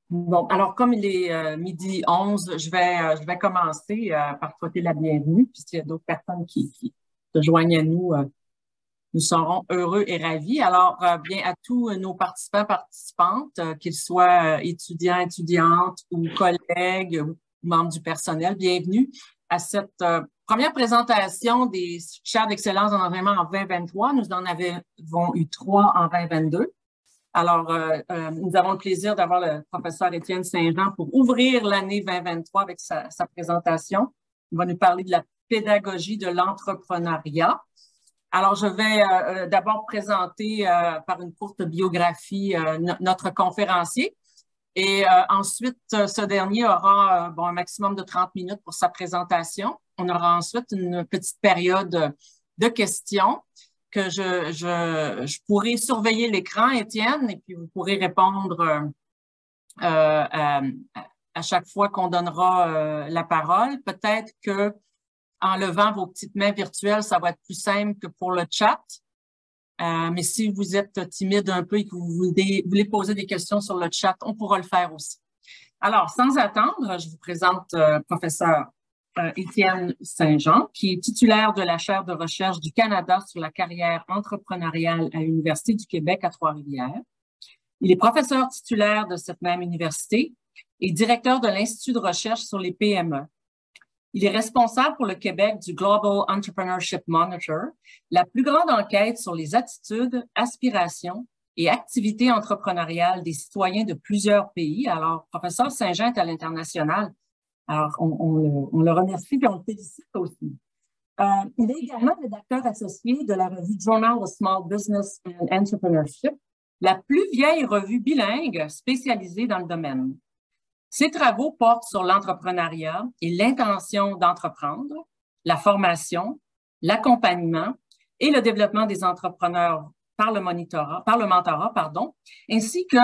Bon, alors comme il est midi 11, je vais commencer par souhaiter la bienvenue. Puis s'il y a d'autres personnes qui se joignent à nous, nous serons heureux et ravis. Alors, bien à tous nos participants, participantes, qu'ils soient étudiants, étudiantes ou collègues ou membres du personnel, bienvenue à cette première présentation des chaires d'excellence en enseignement en 2023. Nous en avons eu 3 en 2022. Alors, nous avons le plaisir d'avoir le professeur Étienne Saint-Jean pour ouvrir l'année 2023 avec sa présentation. Il va nous parler de la pédagogie de l'entrepreneuriat. Alors, je vais d'abord présenter par une courte biographie notre conférencier et ensuite, ce dernier aura un maximum de 30 minutes pour sa présentation. On aura ensuite une petite période de questions que je pourrai surveiller l'écran, Étienne, et puis vous pourrez répondre à chaque fois qu'on donnera la parole. Peut-être que en levant vos petites mains virtuelles, ça va être plus simple que pour le chat. Mais si vous êtes timide un peu et que vous voulez poser des questions sur le chat, on pourra le faire aussi. Alors, sans attendre, je vous présente professeur Étienne Saint-Jean, qui est titulaire de la chaire de recherche du Canada sur la carrière entrepreneuriale à l'Université du Québec à Trois-Rivières. Il est professeur titulaire de cette même université et directeur de l'Institut de recherche sur les PME. Il est responsable pour le Québec du Global Entrepreneurship Monitor, la plus grande enquête sur les attitudes, aspirations et activités entrepreneuriales des citoyens de plusieurs pays. Alors, professeur Saint-Jean est à l'international. Alors, on le remercie et on le félicite aussi. Il est également rédacteur associé de la revue Journal of Small Business and Entrepreneurship, la plus vieille revue bilingue spécialisée dans le domaine. Ses travaux portent sur l'entrepreneuriat et l'intention d'entreprendre, la formation, l'accompagnement et le développement des entrepreneurs par le mentorat, ainsi que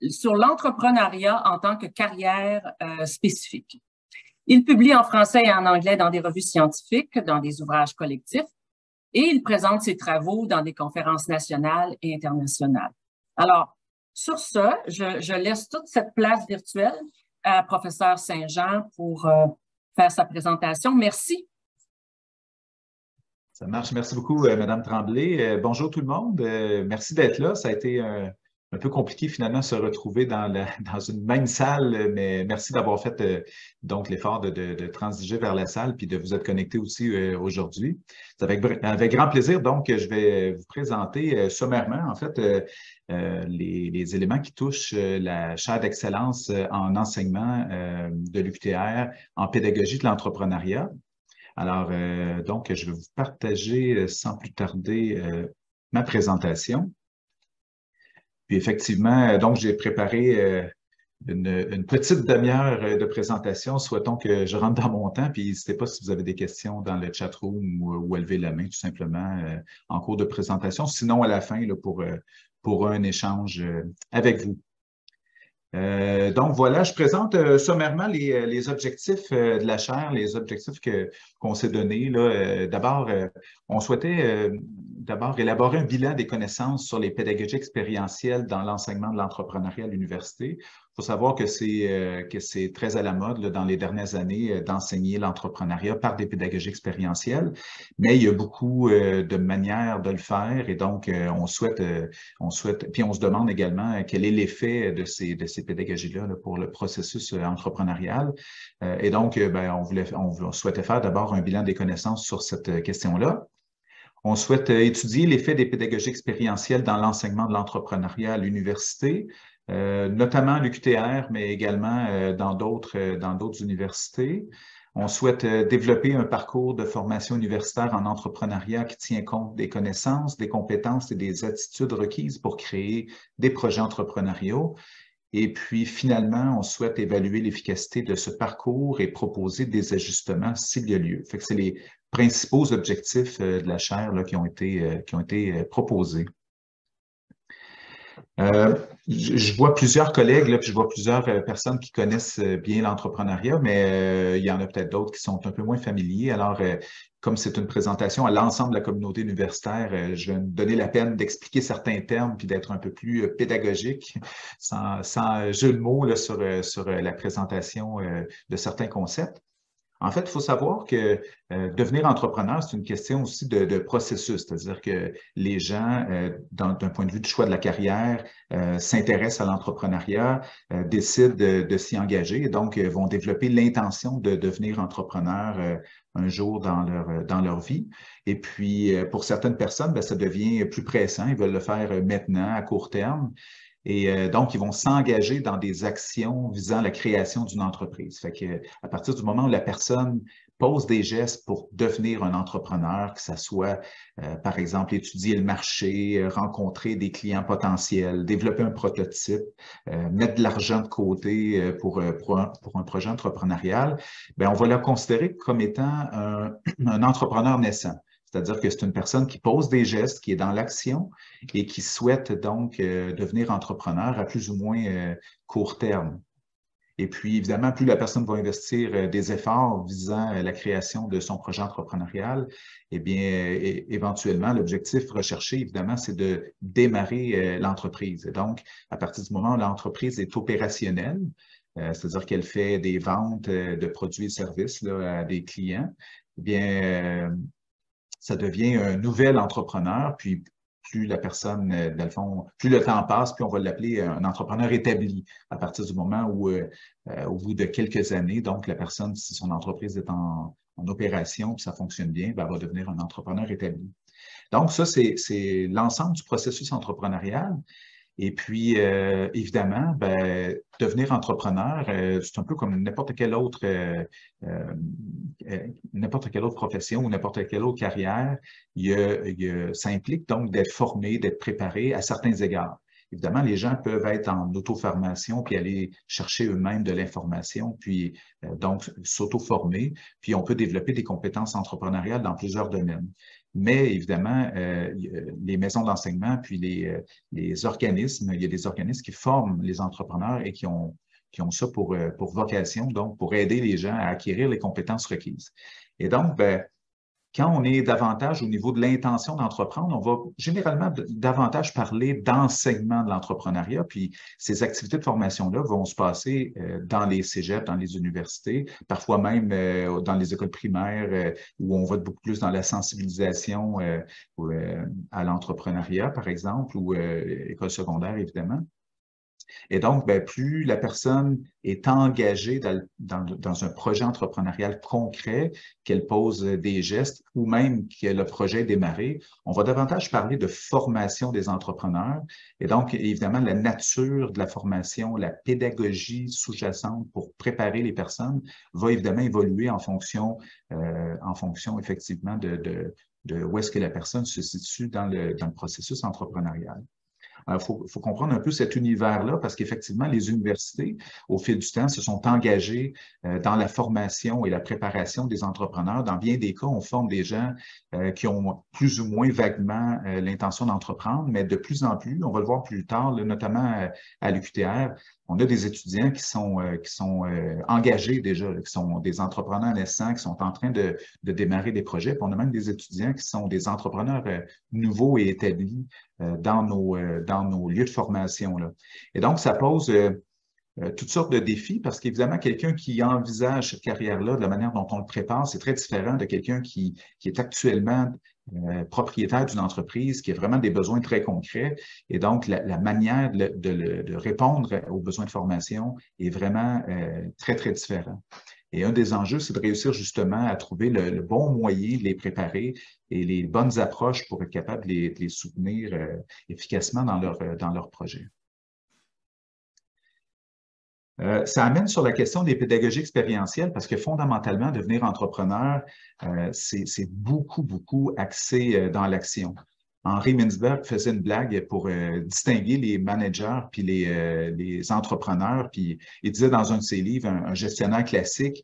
sur l'entrepreneuriat en tant que carrière spécifique. Il publie en français et en anglais dans des revues scientifiques, dans des ouvrages collectifs, et il présente ses travaux dans des conférences nationales et internationales. Alors, sur ce, je laisse toute cette place virtuelle à professeur Saint-Jean pour faire sa présentation. Merci. Ça marche. Merci beaucoup, Madame Tremblay. Bonjour tout le monde. Merci d'être là. Ça a été un peu compliqué finalement de se retrouver dans une même salle, mais merci d'avoir fait donc l'effort de transiger vers la salle puis de vous être connecté aussi aujourd'hui. C'est avec grand plaisir donc je vais vous présenter sommairement en fait les éléments qui touchent la chaire d'excellence en enseignement de l'UQTR en pédagogie de l'entrepreneuriat. Alors, donc, je vais vous partager sans plus tarder ma présentation. Puis effectivement, donc, j'ai préparé une petite demi-heure de présentation. Souhaitons que je rentre dans mon temps. Puis n'hésitez pas si vous avez des questions dans le chat room ou à lever la main tout simplement en cours de présentation. Sinon, à la fin, là, pour un échange avec vous. Donc voilà, je présente sommairement les objectifs de la chaire, les objectifs qu'on s'est donnés. D'abord, on souhaitait d'abord élaborer un bilan des connaissances sur les pédagogies expérientielles dans l'enseignement de l'entrepreneuriat à l'université. Il faut savoir que c'est très à la mode là, dans les dernières années d'enseigner l'entrepreneuriat par des pédagogies expérientielles, mais il y a beaucoup de manières de le faire et donc on souhaite, puis on se demande également quel est l'effet de ces pédagogies-là là, pour le processus entrepreneurial. Et donc, on souhaitait faire d'abord un bilan des connaissances sur cette question-là. On souhaite étudier l'effet des pédagogies expérientielles dans l'enseignement de l'entrepreneuriat à l'université, notamment à l'UQTR, mais également dans d'autres universités. On souhaite développer un parcours de formation universitaire en entrepreneuriat qui tient compte des connaissances, des compétences et des attitudes requises pour créer des projets entrepreneuriaux. Et puis, finalement, on souhaite évaluer l'efficacité de ce parcours et proposer des ajustements s'il y a lieu. Fait que c'est les principaux objectifs de la chaire là, qui ont été proposés. Je vois plusieurs collègues, là, puis je vois plusieurs personnes qui connaissent bien l'entrepreneuriat, mais il y en a peut-être d'autres qui sont un peu moins familiers. Alors, comme c'est une présentation à l'ensemble de la communauté universitaire, je vais me donner la peine d'expliquer certains termes puis d'être un peu plus pédagogique, sans jeu de mots là, sur la présentation de certains concepts. En fait, il faut savoir que devenir entrepreneur, c'est une question aussi de processus, c'est-à-dire que les gens, d'un point de vue du choix de la carrière, s'intéressent à l'entrepreneuriat, décident de s'y engager et donc vont développer l'intention de devenir entrepreneur un jour dans leur vie. Et puis, pour certaines personnes, bien, ça devient plus pressant, ils veulent le faire maintenant, à court terme. Et donc, ils vont s'engager dans des actions visant la création d'une entreprise. Fait que, à partir du moment où la personne pose des gestes pour devenir un entrepreneur, que ce soit, par exemple, étudier le marché, rencontrer des clients potentiels, développer un prototype, mettre de l'argent de côté pour un projet entrepreneurial, bien, on va la considérer comme étant un entrepreneur naissant. C'est-à-dire que c'est une personne qui pose des gestes, qui est dans l'action et qui souhaite donc devenir entrepreneur à plus ou moins court terme. Et puis, évidemment, plus la personne va investir des efforts visant la création de son projet entrepreneurial, eh bien, éventuellement, l'objectif recherché, évidemment, c'est de démarrer l'entreprise. Et donc, à partir du moment où l'entreprise est opérationnelle, c'est-à-dire qu'elle fait des ventes de produits et services là, à des clients, eh bien, ça devient un nouvel entrepreneur, puis plus la personne, dans le fond, plus le temps passe, plus on va l'appeler un entrepreneur établi à partir du moment où, au bout de quelques années, donc la personne, si son entreprise est en opération, puis ça fonctionne bien, ben, elle va devenir un entrepreneur établi. Donc, ça, c'est l'ensemble du processus entrepreneurial. Et puis, évidemment, ben, devenir entrepreneur, c'est un peu comme n'importe quelle autre profession ou n'importe quelle autre carrière. Ça implique donc d'être formé, d'être préparé à certains égards. Évidemment, les gens peuvent être en auto-formation puis aller chercher eux-mêmes de l'information, puis donc s'auto-former, puis on peut développer des compétences entrepreneuriales dans plusieurs domaines. Mais évidemment, les maisons d'enseignement, puis les organismes, il y a des organismes qui forment les entrepreneurs et qui ont ça pour vocation, donc pour aider les gens à acquérir les compétences requises. Et donc, ben, quand on est davantage au niveau de l'intention d'entreprendre, on va généralement davantage parler d'enseignement de l'entrepreneuriat. Puis ces activités de formation-là vont se passer dans les cégeps, dans les universités, parfois même dans les écoles primaires où on va être beaucoup plus dans la sensibilisation à l'entrepreneuriat, par exemple, ou école secondaire, évidemment. Et donc, ben, plus la personne est engagée dans un projet entrepreneurial concret, qu'elle pose des gestes ou même que le projet est démarré, on va davantage parler de formation des entrepreneurs. Et donc, évidemment, la nature de la formation, la pédagogie sous-jacente pour préparer les personnes va évidemment évoluer en fonction effectivement de où est-ce que la personne se situe dans le processus entrepreneurial. Il faut comprendre un peu cet univers-là parce qu'effectivement, les universités, au fil du temps, se sont engagées dans la formation et la préparation des entrepreneurs. Dans bien des cas, on forme des gens qui ont plus ou moins vaguement l'intention d'entreprendre, mais de plus en plus, on va le voir plus tard, là, notamment à l'UQTR, on a des étudiants qui sont engagés déjà, qui sont des entrepreneurs naissants, qui sont en train de démarrer des projets. Puis on a même des étudiants qui sont des entrepreneurs nouveaux et établis dans nos lieux de formation, là. Et donc, ça pose toutes sortes de défis parce qu'évidemment, quelqu'un qui envisage cette carrière-là de la manière dont on le prépare, c'est très différent de quelqu'un qui est actuellement propriétaire d'une entreprise qui a vraiment des besoins très concrets. Et donc, la manière de répondre aux besoins de formation est vraiment très, très différente. Et un des enjeux, c'est de réussir justement à trouver le bon moyen de les préparer et les bonnes approches pour être capable de les soutenir efficacement dans leur projet. Ça amène sur la question des pédagogies expérientielles parce que fondamentalement, devenir entrepreneur, c'est beaucoup, beaucoup axé dans l'action. Henri Mintzberg faisait une blague pour distinguer les managers puis les entrepreneurs. Puis il disait dans un de ses livres, un gestionnaire classique,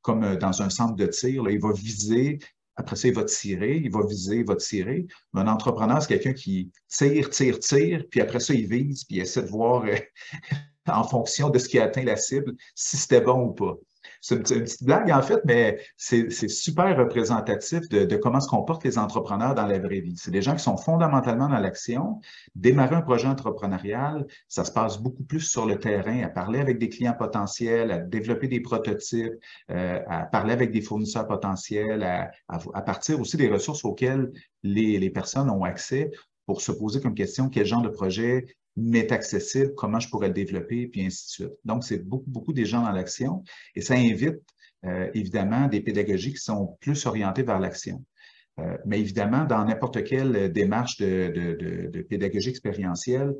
comme dans un centre de tir, là, il va viser, après ça, il va tirer, il va viser, il va tirer. Mais un entrepreneur, c'est quelqu'un qui tire, tire, tire, puis après ça, il vise, puis il essaie de voir en fonction de ce qui a atteint la cible, si c'était bon ou pas. C'est une petite blague, en fait, mais c'est super représentatif de comment se comportent les entrepreneurs dans la vraie vie. C'est des gens qui sont fondamentalement dans l'action. Démarrer un projet entrepreneurial, ça se passe beaucoup plus sur le terrain, à parler avec des clients potentiels, à développer des prototypes, à parler avec des fournisseurs potentiels, à partir aussi des ressources auxquelles les personnes ont accès pour se poser comme question quel genre de projet m'est accessible, comment je pourrais le développer, puis ainsi de suite. Donc, c'est beaucoup des gens dans l'action et ça invite évidemment des pédagogies qui sont plus orientées vers l'action. Mais évidemment, dans n'importe quelle démarche de pédagogie expérientielle,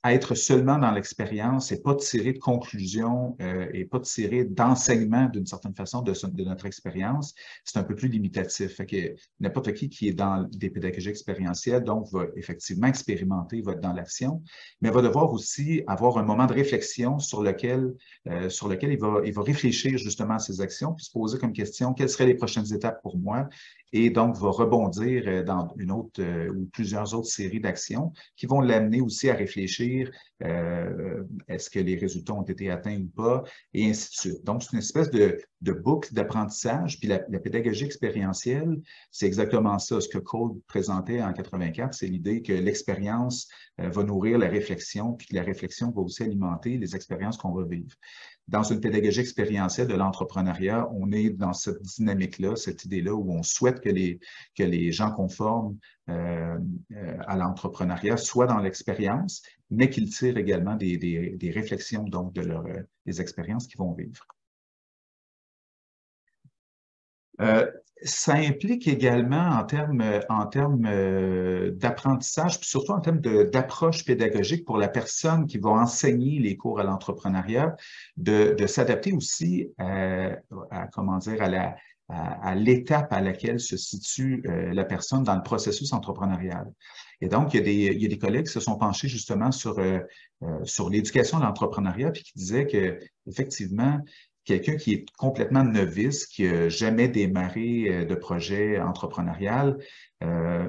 être seulement dans l'expérience et pas tirer de conclusion et pas tirer d'enseignement d'une certaine façon de notre expérience, c'est un peu plus limitatif. Fait que n'importe qui est dans des pédagogies expérientielles, donc va effectivement expérimenter, va être dans l'action, mais va devoir aussi avoir un moment de réflexion sur lequel il va réfléchir justement à ses actions, puis se poser comme question, quelles seraient les prochaines étapes pour moi? Et donc va rebondir dans une autre ou plusieurs autres séries d'actions qui vont l'amener aussi à réfléchir est-ce que les résultats ont été atteints ou pas, et ainsi de suite. Donc, c'est une espèce de boucle d'apprentissage. Puis la pédagogie expérientielle, c'est exactement ça. Ce que Cole présentait en 84, c'est l'idée que l'expérience va nourrir la réflexion, puis que la réflexion va aussi alimenter les expériences qu'on va vivre. Dans une pédagogie expérientielle de l'entrepreneuriat, on est dans cette dynamique-là, cette idée-là où on souhaite que les gens qu'on forme à l'entrepreneuriat soient dans l'expérience, mais qu'ils tirent également des réflexions donc des expériences qu'ils vont vivre. Ça implique également en termes d'apprentissage, puis surtout en termes d'approche pédagogique pour la personne qui va enseigner les cours à l'entrepreneuriat, de s'adapter aussi comment dire, à l'étape à laquelle se situe la personne dans le processus entrepreneurial. Et donc, il y a des collègues qui se sont penchés justement sur l'éducation à l'entrepreneuriat, puis qui disaient que effectivement, quelqu'un qui est complètement novice, qui n'a jamais démarré de projet entrepreneurial,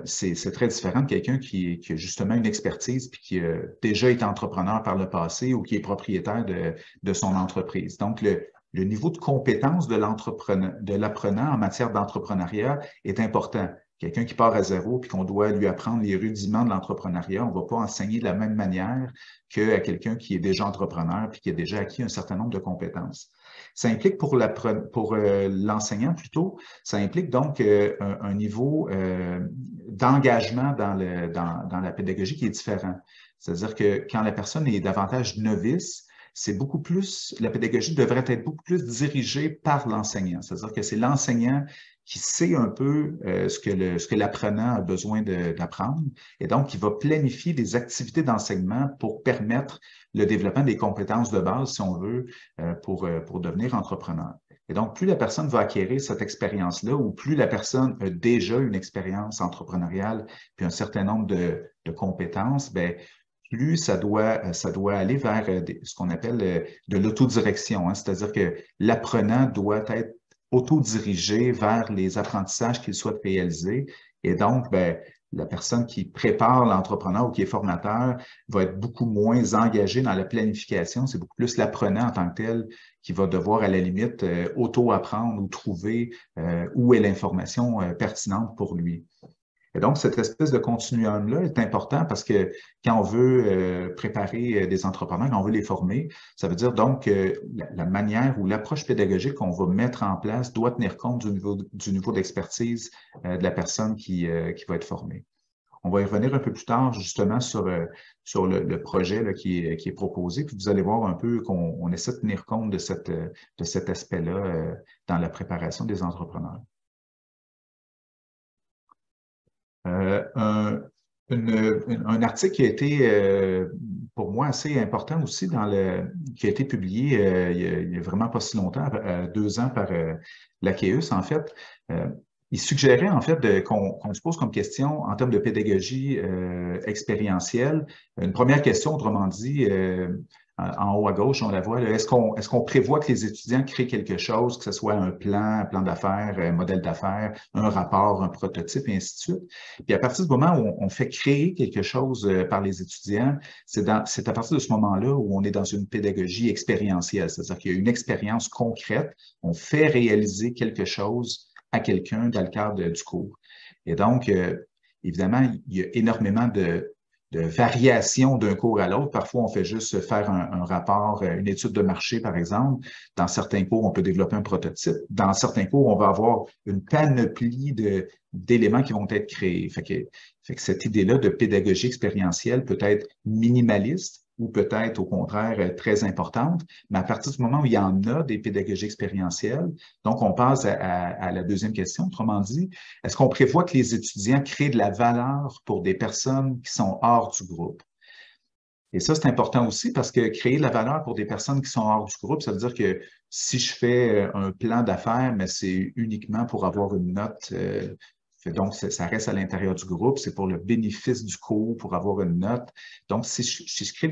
c'est très différent de quelqu'un qui a justement une expertise puis qui a déjà été entrepreneur par le passé ou qui est propriétaire de son entreprise. Donc, le niveau de compétence de l'apprenant en matière d'entrepreneuriat est important. Quelqu'un qui part à zéro puis qu'on doit lui apprendre les rudiments de l'entrepreneuriat, on ne va pas enseigner de la même manière qu'à quelqu'un qui est déjà entrepreneur puis qui a déjà acquis un certain nombre de compétences. Ça implique pour l'enseignant plutôt, ça implique donc un niveau d'engagement dans la pédagogie qui est différent. C'est-à-dire que quand la personne est davantage novice, c'est beaucoup plus, la pédagogie devrait être beaucoup plus dirigée par l'enseignant. C'est-à-dire que c'est l'enseignant qui sait un peu ce que l'apprenant a besoin d'apprendre et donc il va planifier des activités d'enseignement pour permettre le développement des compétences de base, si on veut, pour devenir entrepreneur. Et donc, plus la personne va acquérir cette expérience-là ou plus la personne a déjà une expérience entrepreneuriale puis un certain nombre de compétences, bien, plus ça doit aller vers ce qu'on appelle de l'autodirection, hein, c'est-à-dire que l'apprenant doit être autodirigé vers les apprentissages qu'il souhaite réaliser. Et donc, ben, la personne qui prépare l'entrepreneur ou qui est formateur va être beaucoup moins engagée dans la planification. C'est beaucoup plus l'apprenant en tant que tel qui va devoir, à la limite, auto-apprendre ou trouver où est l'information pertinente pour lui. Et donc, cette espèce de continuum-là est important parce que quand on veut préparer des entrepreneurs, quand on veut les former, ça veut dire donc que la manière ou l'approche pédagogique qu'on va mettre en place doit tenir compte du niveau d'expertise de la personne qui va être formée. On va y revenir un peu plus tard justement sur le projet là, qui est proposé, puis vous allez voir un peu qu'on essaie de tenir compte de cet aspect-là dans la préparation des entrepreneurs. Un article qui a été pour moi assez important aussi qui a été publié il y a vraiment pas si longtemps, 2 ans par l'Aqueus en fait. Il suggérait en fait qu'on se pose comme question en termes de pédagogie expérientielle. Une première question, autrement dit, en haut à gauche, on la voit. Est-ce qu'on prévoit que les étudiants créent quelque chose, que ce soit un plan d'affaires, un modèle d'affaires, un rapport, un prototype, et ainsi de suite. Puis à partir du moment où on fait créer quelque chose par les étudiants, c'est à partir de ce moment-là où on est dans une pédagogie expérientielle, c'est-à-dire qu'il y a une expérience concrète, on fait réaliser quelque chose à quelqu'un dans le cadre du cours. Et donc, évidemment, il y a énormément de variations d'un cours à l'autre. Parfois, on fait juste faire un rapport, une étude de marché, par exemple. Dans certains cours, on peut développer un prototype. Dans certains cours, on va avoir une panoplie d'éléments qui vont être créés. Fait que cette idée-là de pédagogie expérientielle peut être minimaliste ou peut-être au contraire très importante, mais à partir du moment où il y en a des pédagogies expérientielles, donc on passe à la deuxième question, autrement dit, est-ce qu'on prévoit que les étudiants créent de la valeur pour des personnes qui sont hors du groupe? Et ça, c'est important aussi parce que créer de la valeur pour des personnes qui sont hors du groupe, ça veut dire que si je fais un plan d'affaires, mais c'est uniquement pour avoir une note, donc ça reste à l'intérieur du groupe, c'est pour le bénéfice du cours, pour avoir une note. Donc, si je crée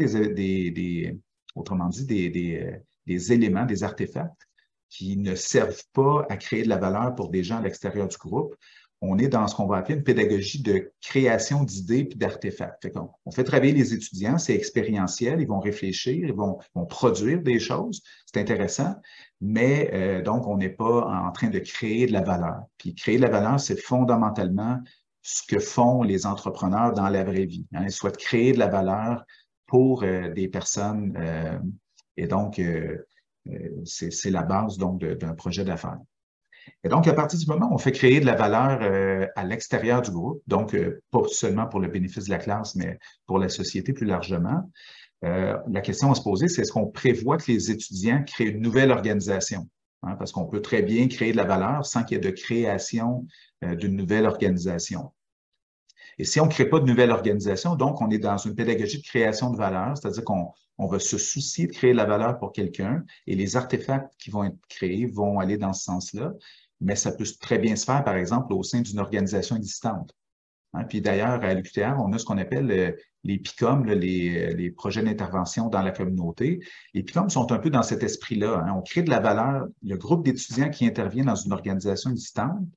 autrement dit, des éléments, des artefacts qui ne servent pas à créer de la valeur pour des gens à l'extérieur du groupe, on est dans ce qu'on va appeler une pédagogie de création d'idées puis d'artefacts. On fait travailler les étudiants, c'est expérientiel, ils vont réfléchir, ils vont produire des choses, c'est intéressant, mais donc on n'est pas en train de créer de la valeur. Puis créer de la valeur, c'est fondamentalement ce que font les entrepreneurs dans la vraie vie. Hein. Ils souhaitent créer de la valeur pour des personnes et donc c'est la base donc d'un projet d'affaires. Et donc, à partir du moment où on fait créer de la valeur à l'extérieur du groupe, donc pas seulement pour le bénéfice de la classe, mais pour la société plus largement, la question à se poser, c'est est-ce qu'on prévoit que les étudiants créent une nouvelle organisation? Hein, parce qu'on peut très bien créer de la valeur sans qu'il y ait de création d'une nouvelle organisation. Et si on ne crée pas de nouvelle organisation, donc on est dans une pédagogie de création de valeur, c'est-à-dire qu'on va se soucier de créer de la valeur pour quelqu'un et les artefacts qui vont être créés vont aller dans ce sens-là, mais ça peut très bien se faire, par exemple, au sein d'une organisation existante. Hein, puis d'ailleurs, à l'UQTR, on a ce qu'on appelle les PICOM, les projets d'intervention dans la communauté. Les PICOM sont un peu dans cet esprit-là. Hein. On crée de la valeur, le groupe d'étudiants qui intervient dans une organisation existante,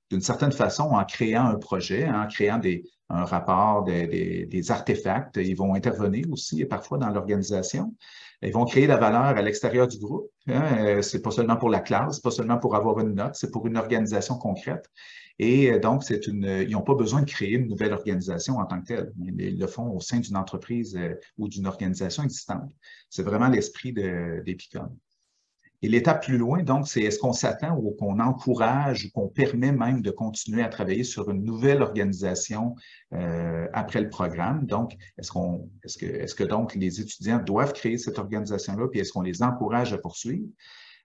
d'une certaine façon, en créant un projet, en créant un rapport, des artefacts. Ils vont intervenir aussi parfois dans l'organisation. Ils vont créer la valeur à l'extérieur du groupe. Hein. C'est pas seulement pour la classe, pas seulement pour avoir une note, c'est pour une organisation concrète. Et donc, ils n'ont pas besoin de créer une nouvelle organisation en tant que telle. Ils le font au sein d'une entreprise ou d'une organisation existante. C'est vraiment l'esprit des PICOM. Et l'étape plus loin, donc, c'est est-ce qu'on s'attend ou qu'on encourage ou qu'on permet même de continuer à travailler sur une nouvelle organisation après le programme? Donc, est-ce que donc les étudiants doivent créer cette organisation-là, puis est-ce qu'on les encourage à poursuivre?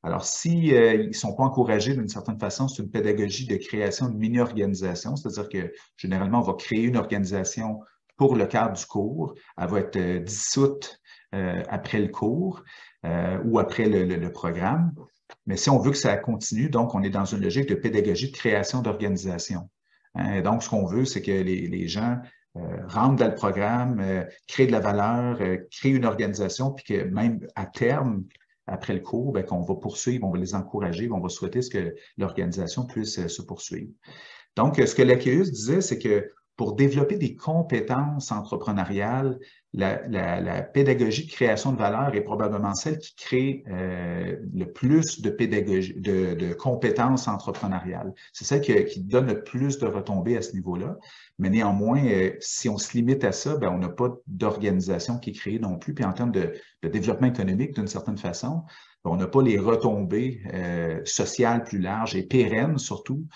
Alors, si ils ne sont pas encouragés d'une certaine façon, c'est une pédagogie de création de mini-organisation, c'est-à-dire que généralement, on va créer une organisation pour le cadre du cours. Elle va être dissoute après le cours ou après le programme. Mais si on veut que ça continue, donc on est dans une logique de pédagogie de création d'organisation. Hein, donc, ce qu'on veut, c'est que les gens rentrent dans le programme, créent de la valeur, créent une organisation, puis que même à terme, après le cours, bien, qu'on va poursuivre, on va les encourager, on va souhaiter que l'organisation puisse se poursuivre. Donc, ce que l'AQUS disait, c'est que pour développer des compétences entrepreneuriales, la pédagogie de création de valeur est probablement celle qui crée le plus de pédagogie, de compétences entrepreneuriales. C'est celle qui donne le plus de retombées à ce niveau-là. Mais néanmoins, si on se limite à ça, ben, on n'a pas d'organisation qui est créée non plus. Puis en termes de développement économique, d'une certaine façon, ben, on n'a pas les retombées sociales plus larges et pérennes, surtout,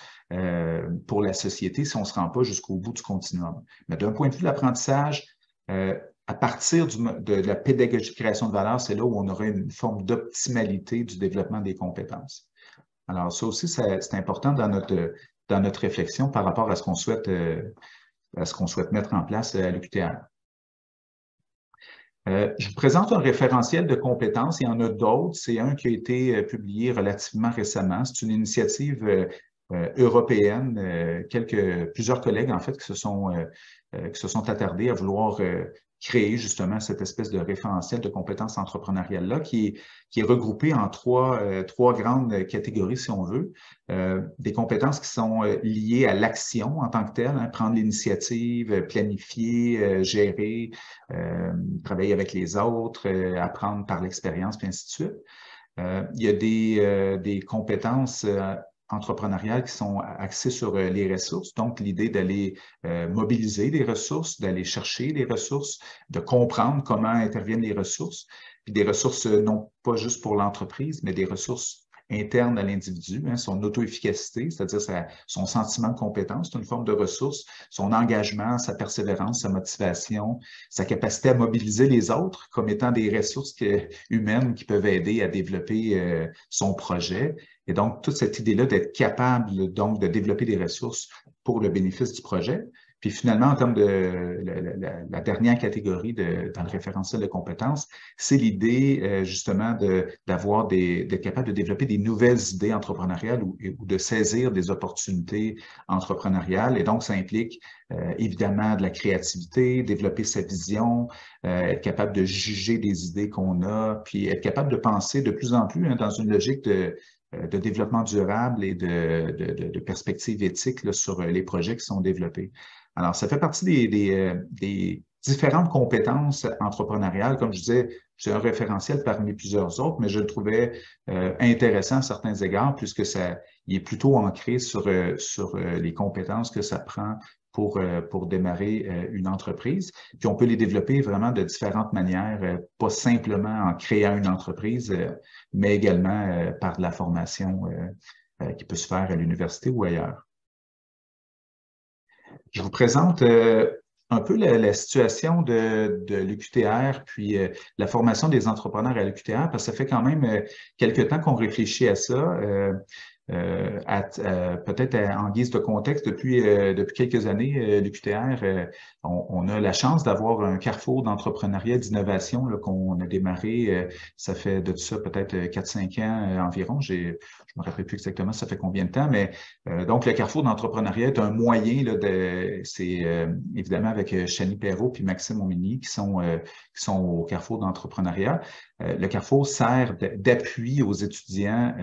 pour la société si on ne se rend pas jusqu'au bout du continuum. Mais d'un point de vue de l'apprentissage, à partir de la pédagogie de création de valeur, c'est là où on aurait une forme d'optimalité du développement des compétences. Alors, ça aussi, c'est important dans notre réflexion par rapport à ce qu'on souhaite mettre en place à l'UQTR. Je vous présente un référentiel de compétences. Il y en a d'autres. C'est un qui a été publié relativement récemment. C'est une initiative européenne, plusieurs collègues, en fait, qui se sont attardés à vouloir créer justement cette espèce de référentiel de compétences entrepreneuriales-là qui est regroupé en trois grandes catégories, si on veut. Des compétences qui sont liées à l'action en tant que telle, hein, prendre l'initiative, planifier, gérer, travailler avec les autres, apprendre par l'expérience, puis ainsi de suite. Il y a des compétences entrepreneuriales qui sont axées sur les ressources, donc l'idée d'aller mobiliser les ressources, d'aller chercher les ressources, de comprendre comment interviennent les ressources, puis des ressources non pas juste pour l'entreprise, mais des ressources internes à l'individu, hein, son auto-efficacité, c'est-à-dire son sentiment de compétence, c'est une forme de ressource, son engagement, sa persévérance, sa motivation, sa capacité à mobiliser les autres comme étant des ressources humaines qui peuvent aider à développer son projet. Et donc, toute cette idée-là d'être capable donc de développer des ressources pour le bénéfice du projet. Puis finalement, en termes de la dernière catégorie dans le référentiel de compétences, c'est l'idée justement d'être capable de développer des nouvelles idées entrepreneuriales ou de saisir des opportunités entrepreneuriales. Et donc, ça implique évidemment de la créativité, développer sa vision, être capable de juger des idées qu'on a, puis être capable de penser de plus en plus hein, dans une logique de développement durable et de perspectives éthiques là, sur les projets qui sont développés. Alors, ça fait partie des différentes compétences entrepreneuriales. Comme je disais, c'est un référentiel parmi plusieurs autres, mais je le trouvais intéressant à certains égards, puisque il est plutôt ancré sur les compétences que ça prend pour démarrer une entreprise. Puis on peut les développer vraiment de différentes manières, pas simplement en créant une entreprise, mais également par de la formation qui peut se faire à l'université ou ailleurs. Je vous présente un peu la situation de l'UQTR, puis la formation des entrepreneurs à l'UQTR, parce que ça fait quand même quelques temps qu'on réfléchit à ça. Peut-être en guise de contexte, depuis quelques années, l'UQTR, on a la chance d'avoir un carrefour d'entrepreneuriat et d'innovation qu'on a démarré, ça fait de ça peut-être 4-5 ans environ. Je ne me rappelle plus exactement ça fait combien de temps, mais donc le carrefour d'entrepreneuriat est un moyen, c'est évidemment avec Chani Perrault puis Maxime Omini qui sont au carrefour d'entrepreneuriat. Le Carrefour sert d'appui aux étudiants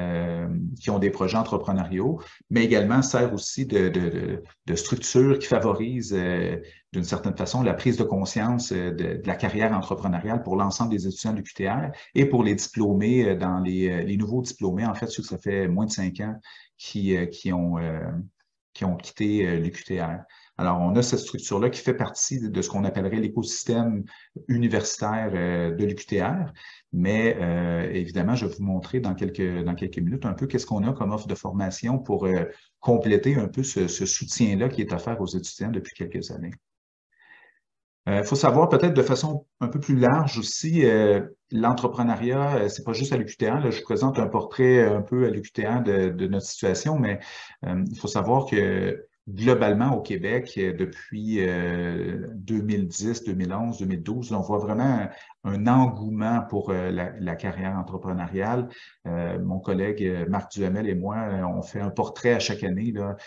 qui ont des projets entrepreneuriaux, mais également sert aussi de structure qui favorise d'une certaine façon la prise de conscience de la carrière entrepreneuriale pour l'ensemble des étudiants de l'UQTR et pour les diplômés, dans les nouveaux diplômés, en fait, ceux que ça fait moins de 5 ans qui ont quitté l'UQTR. Alors, on a cette structure-là qui fait partie de ce qu'on appellerait l'écosystème universitaire de l'UQTR, mais évidemment, je vais vous montrer dans quelques minutes un peu qu'est-ce qu'on a comme offre de formation pour compléter un peu ce soutien-là qui est offert aux étudiants depuis quelques années. Il faut savoir peut-être de façon un peu plus large aussi, l'entrepreneuriat, c'est pas juste à l'UQTR. Là, je vous présente un portrait un peu à l'UQTR de notre situation, mais il faut savoir que globalement au Québec, depuis 2010, 2011, 2012, on voit vraiment un engouement pour la carrière entrepreneuriale. Mon collègue Marc Duhamel et moi, on fait un portrait à chaque année là,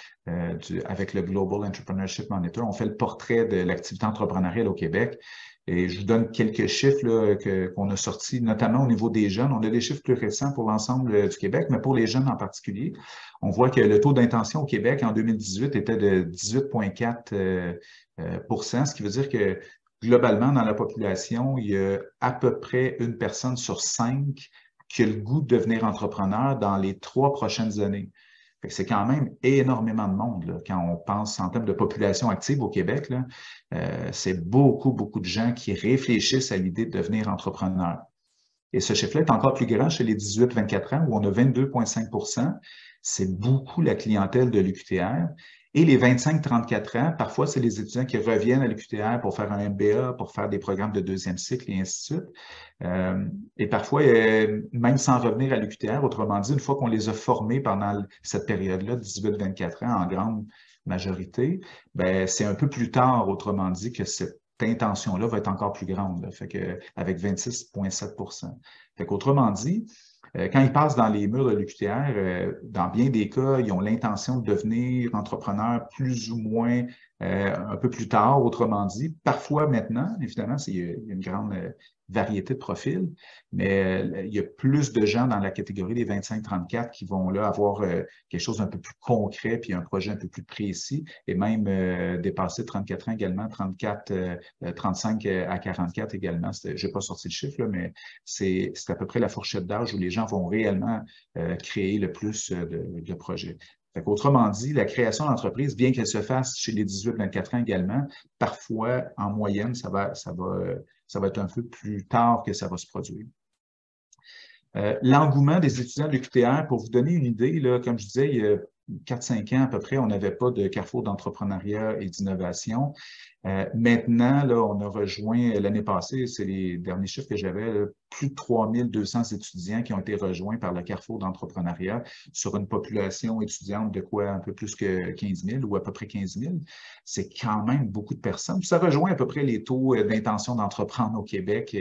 avec le Global Entrepreneurship Monitor. On fait le portrait de l'activité entrepreneuriale au Québec. Et je vous donne quelques chiffres là, qu'on a sortis, notamment au niveau des jeunes. On a des chiffres plus récents pour l'ensemble du Québec, mais pour les jeunes en particulier, on voit que le taux d'intention au Québec en 2018 était de 18,4 %, ce qui veut dire que globalement, dans la population, il y a à peu près une personne sur 5 qui a le goût de devenir entrepreneur dans les 3 prochaines années. C'est quand même énormément de monde là, quand on pense en termes de population active au Québec. C'est beaucoup, beaucoup de gens qui réfléchissent à l'idée de devenir entrepreneur. Et ce chiffre-là est encore plus grand chez les 18-24 ans où on a 22,5 %. C'est beaucoup la clientèle de l'UQTR. Et les 25-34 ans, parfois, c'est les étudiants qui reviennent à l'UQTR pour faire un MBA, pour faire des programmes de 2e cycle et ainsi de suite. Et parfois, même sans revenir à l'UQTR, autrement dit, une fois qu'on les a formés pendant cette période-là, 18-24 ans, en grande majorité, ben, c'est un peu plus tard, autrement dit, que cette intention-là va être encore plus grande, là, fait que, avec 26,7 %. Fait qu'autrement dit, Quand ils passent dans les murs de l'UQTR, dans bien des cas, ils ont l'intention de devenir entrepreneurs plus ou moins un peu plus tard, autrement dit. Parfois maintenant, évidemment, il y a une grande variété de profils, mais il y a plus de gens dans la catégorie des 25-34 qui vont là avoir quelque chose d'un peu plus concret, puis un projet un peu plus précis, et même dépasser 34 ans également, 35 à 44 également. Je n'ai pas sorti le chiffre, là, mais c'est à peu près la fourchette d'âge où les gens vont réellement créer le plus de projets. Autrement dit, la création d'entreprise, bien qu'elle se fasse chez les 18-24 ans également, parfois, en moyenne, ça va être un peu plus tard que ça va se produire. L'engouement des étudiants de l'UQTR, pour vous donner une idée, là, comme je disais, il y a 4-5 ans à peu près, on n'avait pas de carrefour d'entrepreneuriat et d'innovation. Maintenant, là, on a rejoint l'année passée, c'est les derniers chiffres que j'avais, plus de 3200 étudiants qui ont été rejoints par le carrefour d'entrepreneuriat sur une population étudiante de quoi un peu plus que 15 000 ou à peu près 15 000. C'est quand même beaucoup de personnes. Ça rejoint à peu près les taux d'intention d'entreprendre au Québec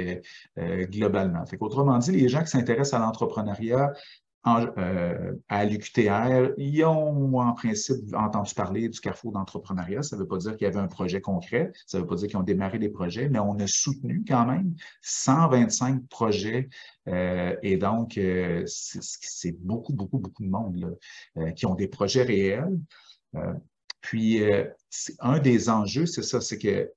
globalement. Autrement dit, les gens qui s'intéressent à l'entrepreneuriat, à l'UQTR, ils ont en principe entendu parler du carrefour d'entrepreneuriat. Ça ne veut pas dire qu'il y avait un projet concret, ça ne veut pas dire qu'ils ont démarré des projets, mais on a soutenu quand même 125 projets et donc c'est beaucoup, beaucoup, beaucoup de monde là, qui ont des projets réels. Puis un des enjeux, c'est ça, c'est que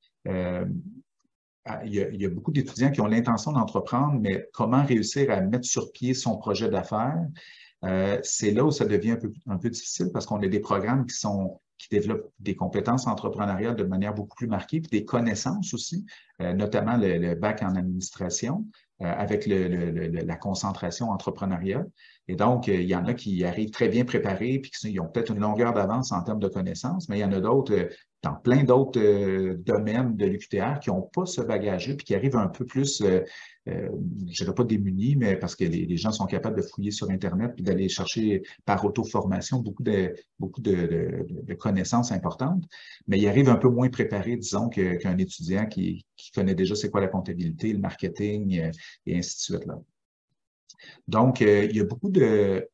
il y a beaucoup d'étudiants qui ont l'intention d'entreprendre, mais comment réussir à mettre sur pied son projet d'affaires? C'est là où ça devient un peu difficile parce qu'on a des programmes qui développent des compétences entrepreneuriales de manière beaucoup plus marquée, puis des connaissances aussi, notamment le bac en administration, avec la concentration entrepreneuriat. Et donc, il y en a qui arrivent très bien préparés, puis ils ont peut-être une longueur d'avance en termes de connaissances, mais il y en a d'autres dans plein d'autres domaines de l'UQTR qui n'ont pas ce bagage-là, puis qui arrivent un peu plus, je ne dirais pas démunis, mais parce que les gens sont capables de fouiller sur Internet puis d'aller chercher par auto-formation beaucoup de connaissances importantes, mais ils arrivent un peu moins préparés, disons, qu'un étudiant qui connaît déjà c'est quoi la comptabilité, le marketing et ainsi de suite, là. Donc, il y a beaucoup de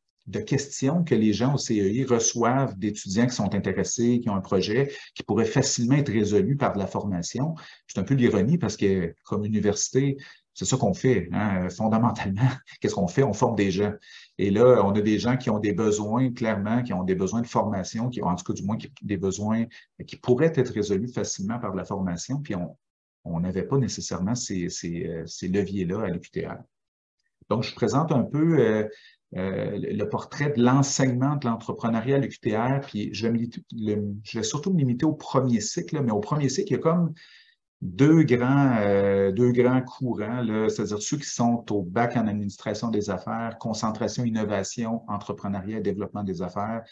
questions que les gens au CEI reçoivent d'étudiants qui sont intéressés, qui ont un projet, qui pourrait facilement être résolu par de la formation. C'est un peu l'ironie parce que, comme université, c'est ça qu'on fait, hein, fondamentalement. Qu'est-ce qu'on fait? On forme des gens. Et là, on a des gens qui ont des besoins, clairement, qui ont des besoins de formation, qui ont en tout cas du moins des besoins qui pourraient être résolus facilement par de la formation, puis on n'avait pas nécessairement ces leviers-là à l'UQTR. Donc, je présente un peu le portrait de l'enseignement de l'entrepreneuriat à l'UQTR, puis je vais surtout me limiter au premier cycle, là, mais au premier cycle, il y a comme deux grands courants, c'est-à-dire ceux qui sont au bac en administration des affaires, concentration, innovation, entrepreneuriat et développement des affaires.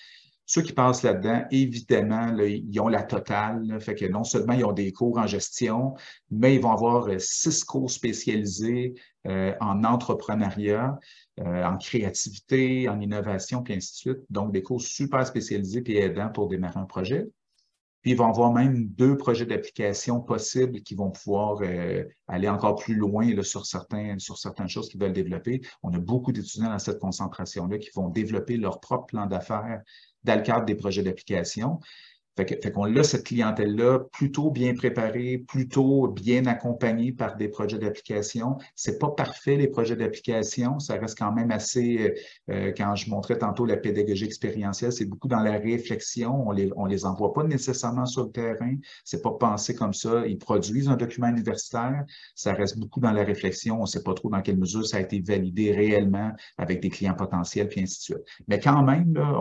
Ceux qui passent là-dedans, évidemment, là, ils ont la totale. Là, fait que non seulement ils ont des cours en gestion, mais ils vont avoir 6 cours spécialisés en entrepreneuriat, en créativité, en innovation, puis ainsi de suite. Donc, des cours super spécialisés et aidants pour démarrer un projet. Puis, ils vont avoir même 2 projets d'application possibles qui vont pouvoir aller encore plus loin là, sur certaines choses qu'ils veulent développer. On a beaucoup d'étudiants dans cette concentration-là qui vont développer leur propre plan d'affaires dans le cadre des projets d'application. Fait qu'on a cette clientèle-là plutôt bien préparée, plutôt bien accompagnée par des projets d'application. C'est pas parfait, les projets d'application. Ça reste quand même assez, quand je montrais tantôt la pédagogie expérientielle, c'est beaucoup dans la réflexion. On les envoie pas nécessairement sur le terrain. C'est pas pensé comme ça. Ils produisent un document universitaire. Ça reste beaucoup dans la réflexion. On sait pas trop dans quelle mesure ça a été validé réellement avec des clients potentiels, puis ainsi de suite. Mais quand même, là,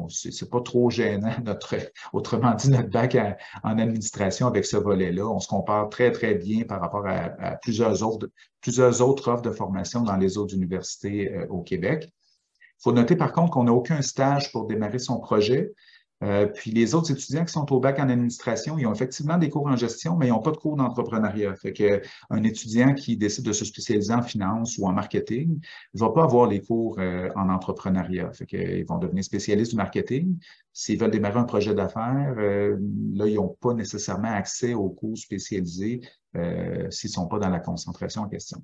c'est pas trop gênant, autrement dit, notre bac en administration avec ce volet-là. On se compare très, très bien par rapport à plusieurs autres offres de formation dans les autres universités au Québec. Il faut noter par contre qu'on n'a aucun stage pour démarrer son projet. Puis les autres étudiants qui sont au bac en administration, ils ont effectivement des cours en gestion, mais ils n'ont pas de cours d'entrepreneuriat. Fait qu'un étudiant qui décide de se spécialiser en finance ou en marketing ne va pas avoir les cours en entrepreneuriat. Fait qu'ils vont devenir spécialistes du marketing. S'ils veulent démarrer un projet d'affaires, là, ils n'ont pas nécessairement accès aux cours spécialisés s'ils ne sont pas dans la concentration en question.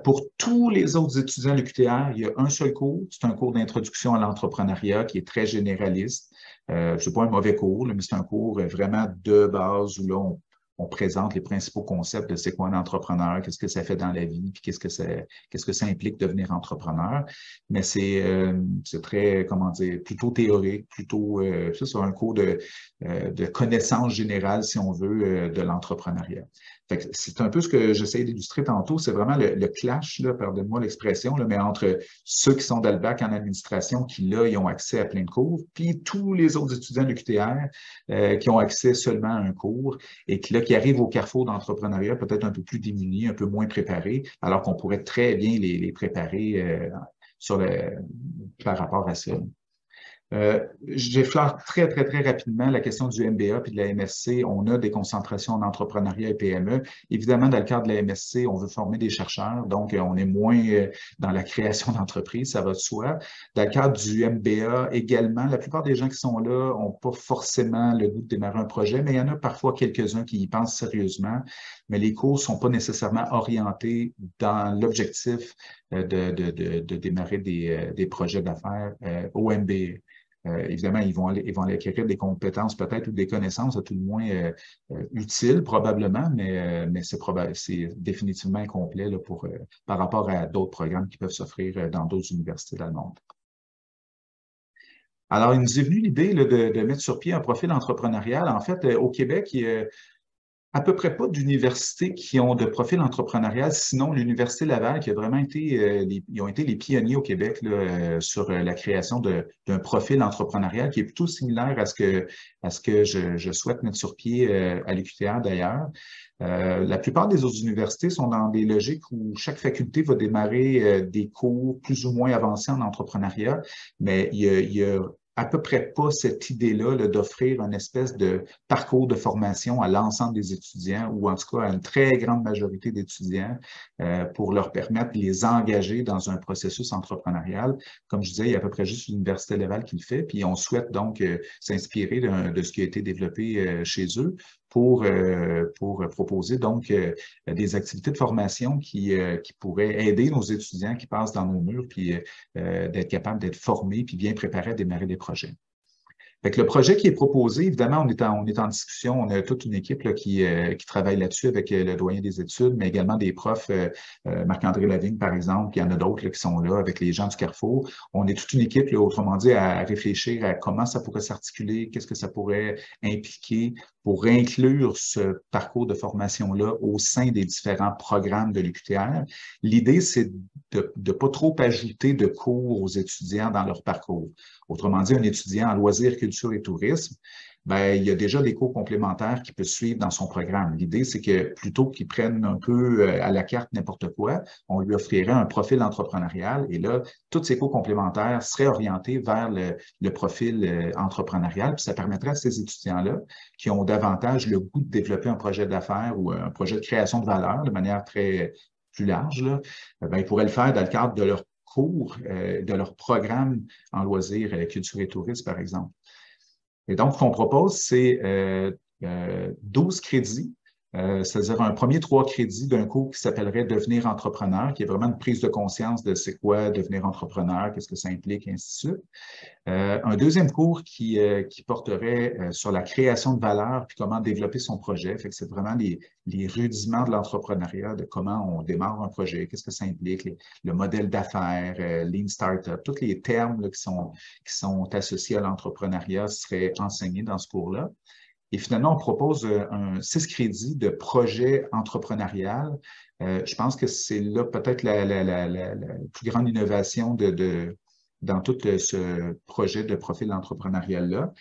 Pour tous les autres étudiants de l'UQTR, il y a un seul cours. C'est un cours d'introduction à l'entrepreneuriat qui est très généraliste. C'est pas un mauvais cours, là, mais c'est un cours vraiment de base où là, on présente les principaux concepts de c'est quoi un entrepreneur, qu'est-ce que ça fait dans la vie, puis qu'est-ce que ça implique devenir entrepreneur. Mais c'est très, comment dire, plutôt théorique, plutôt, ça, c'est un cours de connaissance générale, si on veut, de l'entrepreneuriat. C'est un peu ce que j'essaie d'illustrer tantôt, c'est vraiment le clash, là, pardonnez-moi l'expression, là, mais entre ceux qui sont dans le bac en administration, qui là, ils ont accès à plein de cours, puis tous les autres étudiants de l'UQTR qui ont accès seulement à un cours et qui arrivent au carrefour d'entrepreneuriat peut-être un peu plus démunis, un peu moins préparés, alors qu'on pourrait très bien les préparer par rapport à ça. J'effleure très, très, très rapidement la question du MBA puis de la MSC. On a des concentrations en entrepreneuriat et PME. Évidemment, dans le cadre de la MSC, on veut former des chercheurs, donc on est moins dans la création d'entreprises, ça va de soi. Dans le cadre du MBA également, la plupart des gens qui sont là n'ont pas forcément le goût de démarrer un projet, mais il y en a parfois quelques-uns qui y pensent sérieusement, mais les cours ne sont pas nécessairement orientés dans l'objectif de démarrer des projets d'affaires au MBA. Évidemment, ils vont aller acquérir des compétences peut-être ou des connaissances, à tout le moins utiles probablement, mais c'est définitivement incomplet là, par rapport à d'autres programmes qui peuvent s'offrir dans d'autres universités dans le monde. Alors, il nous est venu l'idée de mettre sur pied un profil entrepreneurial. En fait, au Québec, il y a à peu près pas d'universités qui ont de profil entrepreneurial, sinon l'Université Laval qui a vraiment été, ils ont été les pionniers au Québec là, sur la création d'un profil entrepreneurial qui est plutôt similaire à ce que je souhaite mettre sur pied à l'UQTR d'ailleurs. La plupart des autres universités sont dans des logiques où chaque faculté va démarrer des cours plus ou moins avancés en entrepreneuriat, mais il y a à peu près pas cette idée-là là, d'offrir une espèce de parcours de formation à l'ensemble des étudiants ou en tout cas à une très grande majorité d'étudiants pour leur permettre de les engager dans un processus entrepreneurial. Comme je disais, il y a à peu près juste l'Université Laval qui le fait, puis on souhaite donc s'inspirer de ce qui a été développé chez eux pour proposer donc des activités de formation qui pourraient aider nos étudiants qui passent dans nos murs, puis d'être capables d'être formés, puis bien préparés à démarrer des projets. Fait que le projet qui est proposé, évidemment, on est en discussion. On a toute une équipe là, qui travaille là-dessus avec le doyen des études, mais également des profs, Marc-André Lavigne, par exemple, puis il y en a d'autres qui sont là avec les gens du Carrefour. On est toute une équipe, là, autrement dit, à réfléchir à comment ça pourrait s'articuler, qu'est-ce que ça pourrait impliquer pour inclure ce parcours de formation-là au sein des différents programmes de l'UQTR. L'idée, c'est de ne pas trop ajouter de cours aux étudiants dans leur parcours. Autrement dit, un étudiant en loisirs, culture et tourisme, ben, il y a déjà des cours complémentaires qu'il peut suivre dans son programme. L'idée, c'est que plutôt qu'il prenne un peu à la carte n'importe quoi, on lui offrirait un profil entrepreneurial et là, tous ces cours complémentaires seraient orientés vers le profil entrepreneurial. Puis ça permettrait à ces étudiants-là qui ont davantage le goût de développer un projet d'affaires ou un projet de création de valeur de manière plus large, là, ben, ils pourraient le faire dans le cadre de leur cours, de leur programme en loisirs, culture et tourisme, par exemple. Et donc, ce qu'on propose, c'est 12 crédits, c'est-à-dire un premier 3 crédits d'un cours qui s'appellerait Devenir entrepreneur, qui est vraiment une prise de conscience de c'est quoi devenir entrepreneur, qu'est-ce que ça implique, et ainsi de suite. Un deuxième cours qui porterait sur la création de valeur puis comment développer son projet. Fait que c'est vraiment les rudiments de l'entrepreneuriat, de comment on démarre un projet, qu'est-ce que ça implique, le modèle d'affaires, Lean Startup, tous les termes là, qui sont associés à l'entrepreneuriat seraient enseignés dans ce cours-là. Et finalement, on propose 6 crédits de projet entrepreneurial. Je pense que c'est là peut-être la plus grande innovation dans tout ce projet de profil entrepreneurial-là.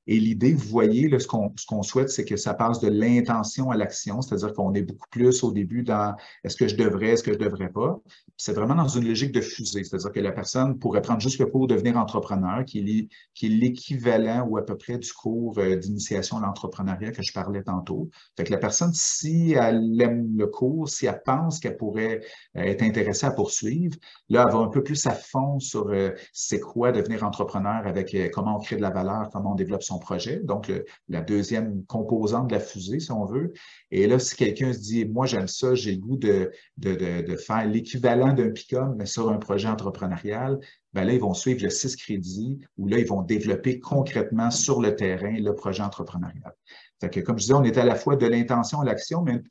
Et l'idée, vous voyez, là, ce qu'on souhaite, c'est que ça passe de l'intention à l'action, c'est-à-dire qu'on est beaucoup plus au début dans est-ce que je devrais pas. C'est vraiment dans une logique de fusée, c'est-à-dire que la personne pourrait prendre juste le cours devenir entrepreneur, qui est l'équivalent ou à peu près du cours d'initiation à l'entrepreneuriat que je parlais tantôt. Fait que la personne, si elle aime le cours, si elle pense qu'elle pourrait être intéressée à poursuivre, là, elle va un peu plus à fond sur c'est quoi devenir entrepreneur avec comment on crée de la valeur, comment on développe son projet, donc la deuxième composante de la fusée, si on veut. Et là, si quelqu'un se dit, moi, j'aime ça, j'ai le goût de faire l'équivalent d'un PICOM, mais sur un projet entrepreneurial, ben là, ils vont suivre le 6 crédits, où là, ils vont développer concrètement sur le terrain le projet entrepreneurial. Fait que, comme je disais, on est à la fois de l'intention à l'action, mais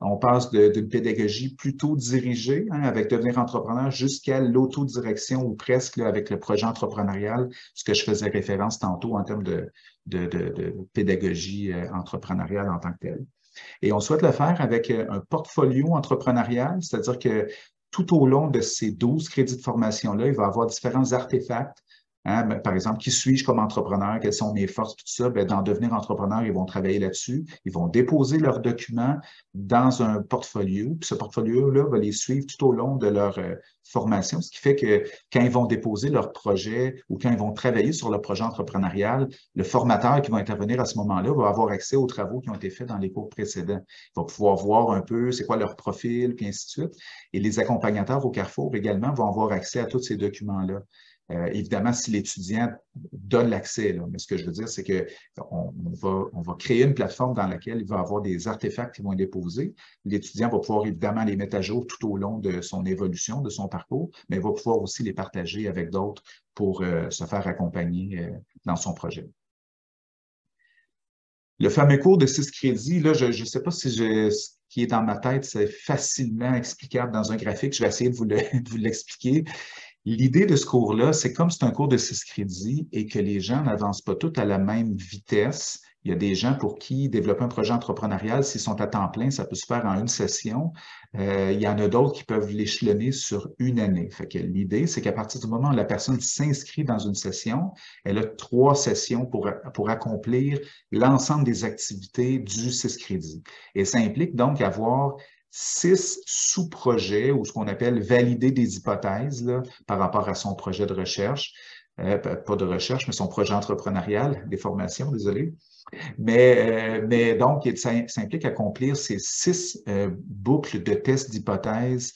on passe d'une pédagogie plutôt dirigée, hein, avec devenir entrepreneur, jusqu'à l'autodirection ou presque là, avec le projet entrepreneurial, ce que je faisais référence tantôt en termes de pédagogie entrepreneuriale en tant que telle. Et on souhaite le faire avec un portfolio entrepreneurial, c'est-à-dire que tout au long de ces 12 crédits de formation-là, il va y avoir différents artefacts. Hein, par exemple, qui suis-je comme entrepreneur? Quelles sont mes forces? Tout ça, bien, dans devenir entrepreneur, ils vont travailler là-dessus. Ils vont déposer leurs documents dans un portfolio. Puis ce portfolio-là va les suivre tout au long de leur formation, ce qui fait que quand ils vont déposer leur projet ou quand ils vont travailler sur le projet entrepreneurial, le formateur qui va intervenir à ce moment-là va avoir accès aux travaux qui ont été faits dans les cours précédents. Il va pouvoir voir un peu c'est quoi leur profil, puis ainsi de suite. Et les accompagnateurs au Carrefour également vont avoir accès à tous ces documents-là. Évidemment, si l'étudiant donne l'accès, mais ce que je veux dire, c'est qu'on va créer une plateforme dans laquelle il va avoir des artefacts qui vont être déposés. L'étudiant va pouvoir évidemment les mettre à jour tout au long de son évolution, de son parcours, mais il va pouvoir aussi les partager avec d'autres pour se faire accompagner dans son projet. Le fameux cours de 6 crédits, là, je ne sais pas si ce qui est dans ma tête, c'est facilement explicable dans un graphique. Je vais essayer de vous l'expliquer. L'idée de ce cours-là, c'est comme c'est un cours de 6 crédits et que les gens n'avancent pas tous à la même vitesse. Il y a des gens pour qui développer un projet entrepreneurial, s'ils sont à temps plein, ça peut se faire en une session. Il y en a d'autres qui peuvent l'échelonner sur une année. Fait que l'idée, c'est qu'à partir du moment où la personne s'inscrit dans une session, elle a 3 sessions pour accomplir l'ensemble des activités du 6 crédits. Et ça implique donc avoir 6 sous-projets ou ce qu'on appelle valider des hypothèses là, par rapport à son projet de recherche, pas de recherche, mais son projet entrepreneurial, des formations, désolé. Mais donc, ça implique accomplir ces 6 boucles de tests d'hypothèse.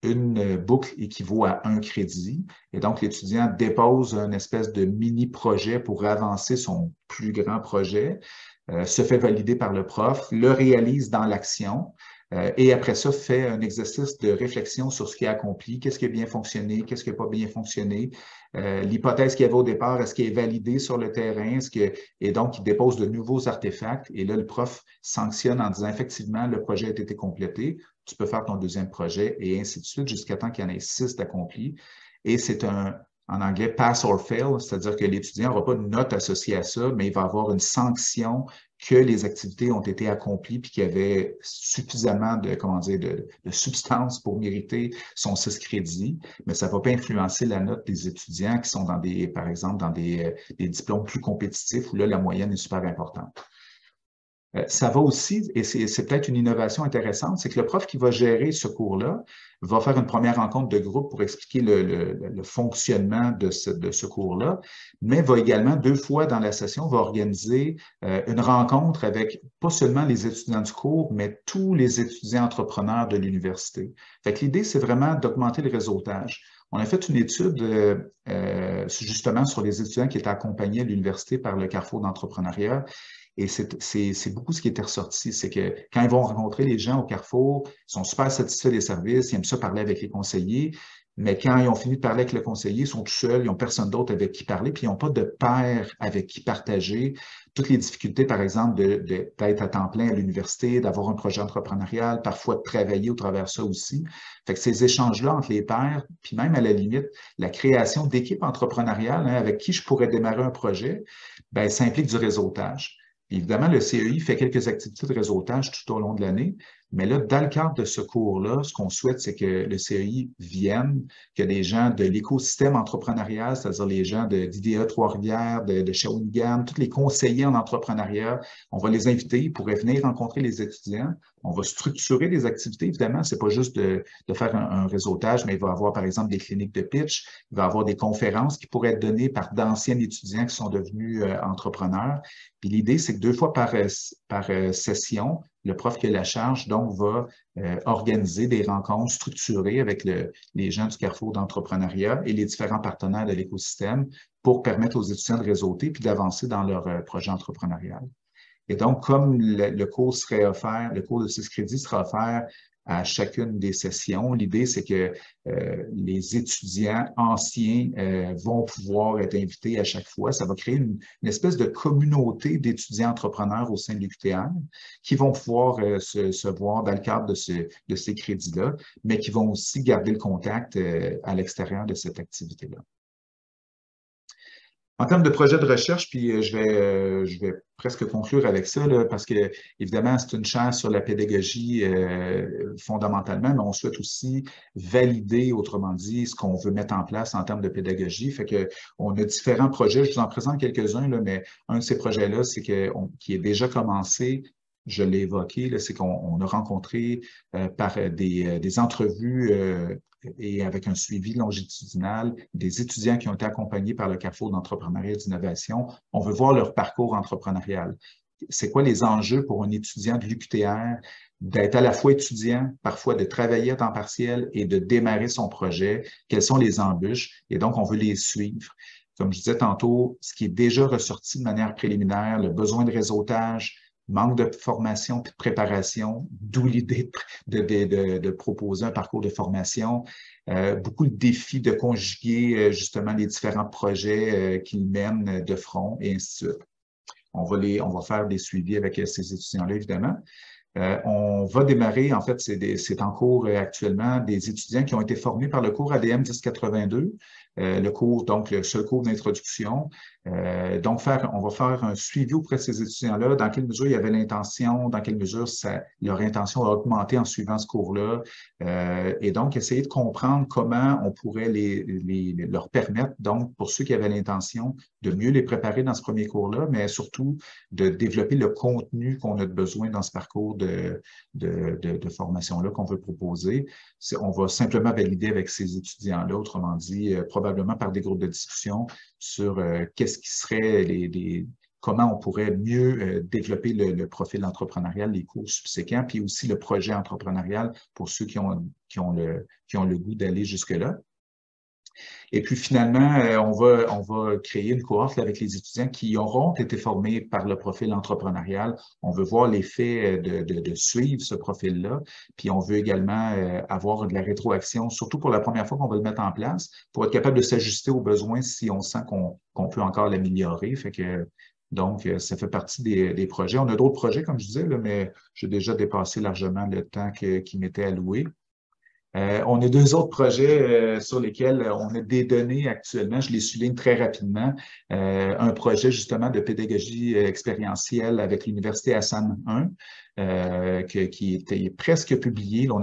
Une boucle équivaut à 1 crédit. Et donc, l'étudiant dépose une espèce de mini-projet pour avancer son plus grand projet, se fait valider par le prof, le réalise dans l'action. Et après ça, fait un exercice de réflexion sur ce qui a accompli, qu'est-ce qui a bien fonctionné, qu'est-ce qui n'a pas bien fonctionné, l'hypothèse qu'il y avait au départ, est-ce qu'elle est validée sur le terrain, et donc il dépose de nouveaux artefacts, et là, le prof sanctionne en disant effectivement, le projet a été complété, tu peux faire ton deuxième projet, et ainsi de suite, jusqu'à temps qu'il y en ait 6 d'accomplis. Et c'est en anglais, pass or fail, c'est-à-dire que l'étudiant n'aura pas de note associée à ça, mais il va avoir une sanction que les activités ont été accomplies puis qu'il y avait suffisamment de substance pour mériter son 6 crédits, mais ça ne va pas influencer la note des étudiants qui sont par exemple, dans des diplômes plus compétitifs où là, la moyenne est super importante. Ça va aussi, et c'est peut-être une innovation intéressante, c'est que le prof qui va gérer ce cours-là va faire une première rencontre de groupe pour expliquer le fonctionnement de ce cours-là, mais va également, 2 fois dans la session, va organiser une rencontre avec pas seulement les étudiants du cours, mais tous les étudiants entrepreneurs de l'université. Fait que l'idée, c'est vraiment d'augmenter le réseautage. On a fait une étude justement sur les étudiants qui étaient accompagnés à l'université par le Carrefour d'entrepreneuriat. Et c'est beaucoup ce qui était ressorti, c'est que quand ils vont rencontrer les gens au Carrefour, ils sont super satisfaits des services, ils aiment ça parler avec les conseillers, mais quand ils ont fini de parler avec le conseiller, ils sont tout seuls, ils n'ont personne d'autre avec qui parler, puis ils n'ont pas de pair avec qui partager toutes les difficultés, par exemple, d'être à temps plein à l'université, d'avoir un projet entrepreneurial, parfois de travailler au travers ça aussi. Fait que ces échanges-là entre les pairs, puis même à la limite, la création d'équipes entrepreneuriales avec qui je pourrais démarrer un projet, ben, ça implique du réseautage. Évidemment, le CEI fait quelques activités de réseautage tout au long de l'année, mais là, dans le cadre de ce cours-là, ce qu'on souhaite, c'est que le CEI vienne, que des gens de l'écosystème entrepreneurial, c'est-à-dire les gens d'IDEA Trois-Rivières, de Shawinigan, tous les conseillers en entrepreneuriat, on va les inviter, ils pourraient venir rencontrer les étudiants. On va structurer des activités, évidemment, c'est pas juste de faire un réseautage, mais il va y avoir, par exemple, des cliniques de pitch, il va y avoir des conférences qui pourraient être données par d'anciens étudiants qui sont devenus entrepreneurs. Puis l'idée, c'est que 2 fois par session, le prof qui a la charge, donc, va organiser des rencontres structurées avec les gens du carrefour d'entrepreneuriat et les différents partenaires de l'écosystème pour permettre aux étudiants de réseauter puis d'avancer dans leur projet entrepreneurial. Et donc, comme le cours serait offert, le cours de 6 crédits sera offert à chacune des sessions, l'idée, c'est que les étudiants anciens vont pouvoir être invités à chaque fois. Ça va créer une espèce de communauté d'étudiants entrepreneurs au sein de l'UQTR qui vont pouvoir se voir dans le cadre de ces crédits-là, mais qui vont aussi garder le contact à l'extérieur de cette activité-là. En termes de projet de recherche, puis je vais presque conclure avec ça, là, parce que évidemment, c'est une chaire sur la pédagogie fondamentalement, mais on souhaite aussi valider, autrement dit, ce qu'on veut mettre en place en termes de pédagogie. Fait que on a différents projets, je vous en présente quelques-uns, là, mais un de ces projets-là, c'est qui est déjà commencé. Je l'ai évoqué, c'est qu'on a rencontré par des entrevues et avec un suivi longitudinal des étudiants qui ont été accompagnés par le Carrefour d'entrepreneuriat et d'innovation. On veut voir leur parcours entrepreneurial. C'est quoi les enjeux pour un étudiant de l'UQTR d'être à la fois étudiant, parfois de travailler à temps partiel et de démarrer son projet? Quelles sont les embûches? Et donc, on veut les suivre. Comme je disais tantôt, ce qui est déjà ressorti de manière préliminaire, le besoin de réseautage, manque de formation et de préparation, d'où l'idée de proposer un parcours de formation, beaucoup de défis de conjuguer justement les différents projets qu'ils mènent de front et ainsi de suite. On va faire des suivis avec ces étudiants-là, évidemment. On va démarrer, en fait, c'est en cours actuellement, des étudiants qui ont été formés par le cours ADM 1082, le cours, donc le seul cours d'introduction. Donc, on va faire un suivi auprès de ces étudiants-là, dans quelle mesure il y avait l'intention, dans quelle mesure leur intention a augmenté en suivant ce cours-là, et donc essayer de comprendre comment on pourrait leur permettre, donc, pour ceux qui avaient l'intention, de mieux les préparer dans ce premier cours-là, mais surtout de développer le contenu qu'on a besoin dans ce parcours de formation-là qu'on veut proposer. On va simplement valider avec ces étudiants-là, autrement dit, probablement par des groupes de discussion sur qu'est-ce qui serait comment on pourrait mieux développer le profil entrepreneurial, les cours subséquents, puis aussi le projet entrepreneurial pour ceux qui ont le goût d'aller jusque-là. Et puis finalement, on va créer une cohorte avec les étudiants qui auront été formés par le profil entrepreneurial. On veut voir l'effet de suivre ce profil-là. Puis on veut également avoir de la rétroaction, surtout pour la première fois qu'on va le mettre en place, pour être capable de s'ajuster aux besoins si on sent qu'on peut encore l'améliorer. Donc, ça fait partie des projets. On a d'autres projets, comme je disais, là, mais j'ai déjà dépassé largement le temps qui m'était alloué. On a 2 autres projets sur lesquels on a des données actuellement. Je les souligne très rapidement. Un projet justement de pédagogie expérientielle avec l'Université Hassan I, qui était presque publié. Là,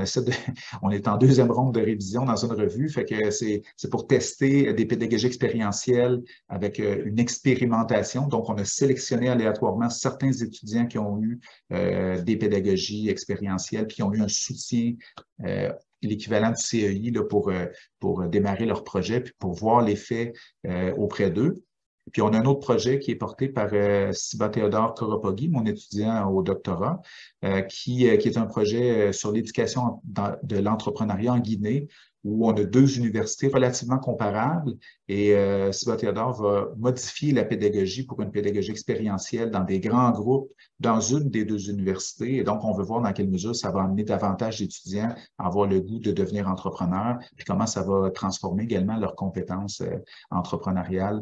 on est en 2e ronde de révision dans une revue. Fait que c'est pour tester des pédagogies expérientielles avec une expérimentation. Donc, on a sélectionné aléatoirement certains étudiants qui ont eu des pédagogies expérientielles, puis qui ont eu un soutien l'équivalent du CEI là, pour démarrer leur projet, puis pour voir l'effet auprès d'eux. Puis on a un autre projet qui est porté par Siba Théodore Koropogui, mon étudiant au doctorat, qui est un projet sur l'éducation de l'entrepreneuriat en Guinée, où on a 2 universités relativement comparables et Siba Théodore va modifier la pédagogie pour une pédagogie expérientielle dans des grands groupes dans une des 2 universités. Et donc, on veut voir dans quelle mesure ça va amener davantage d'étudiants à avoir le goût de devenir entrepreneurs, puis comment ça va transformer également leurs compétences entrepreneuriales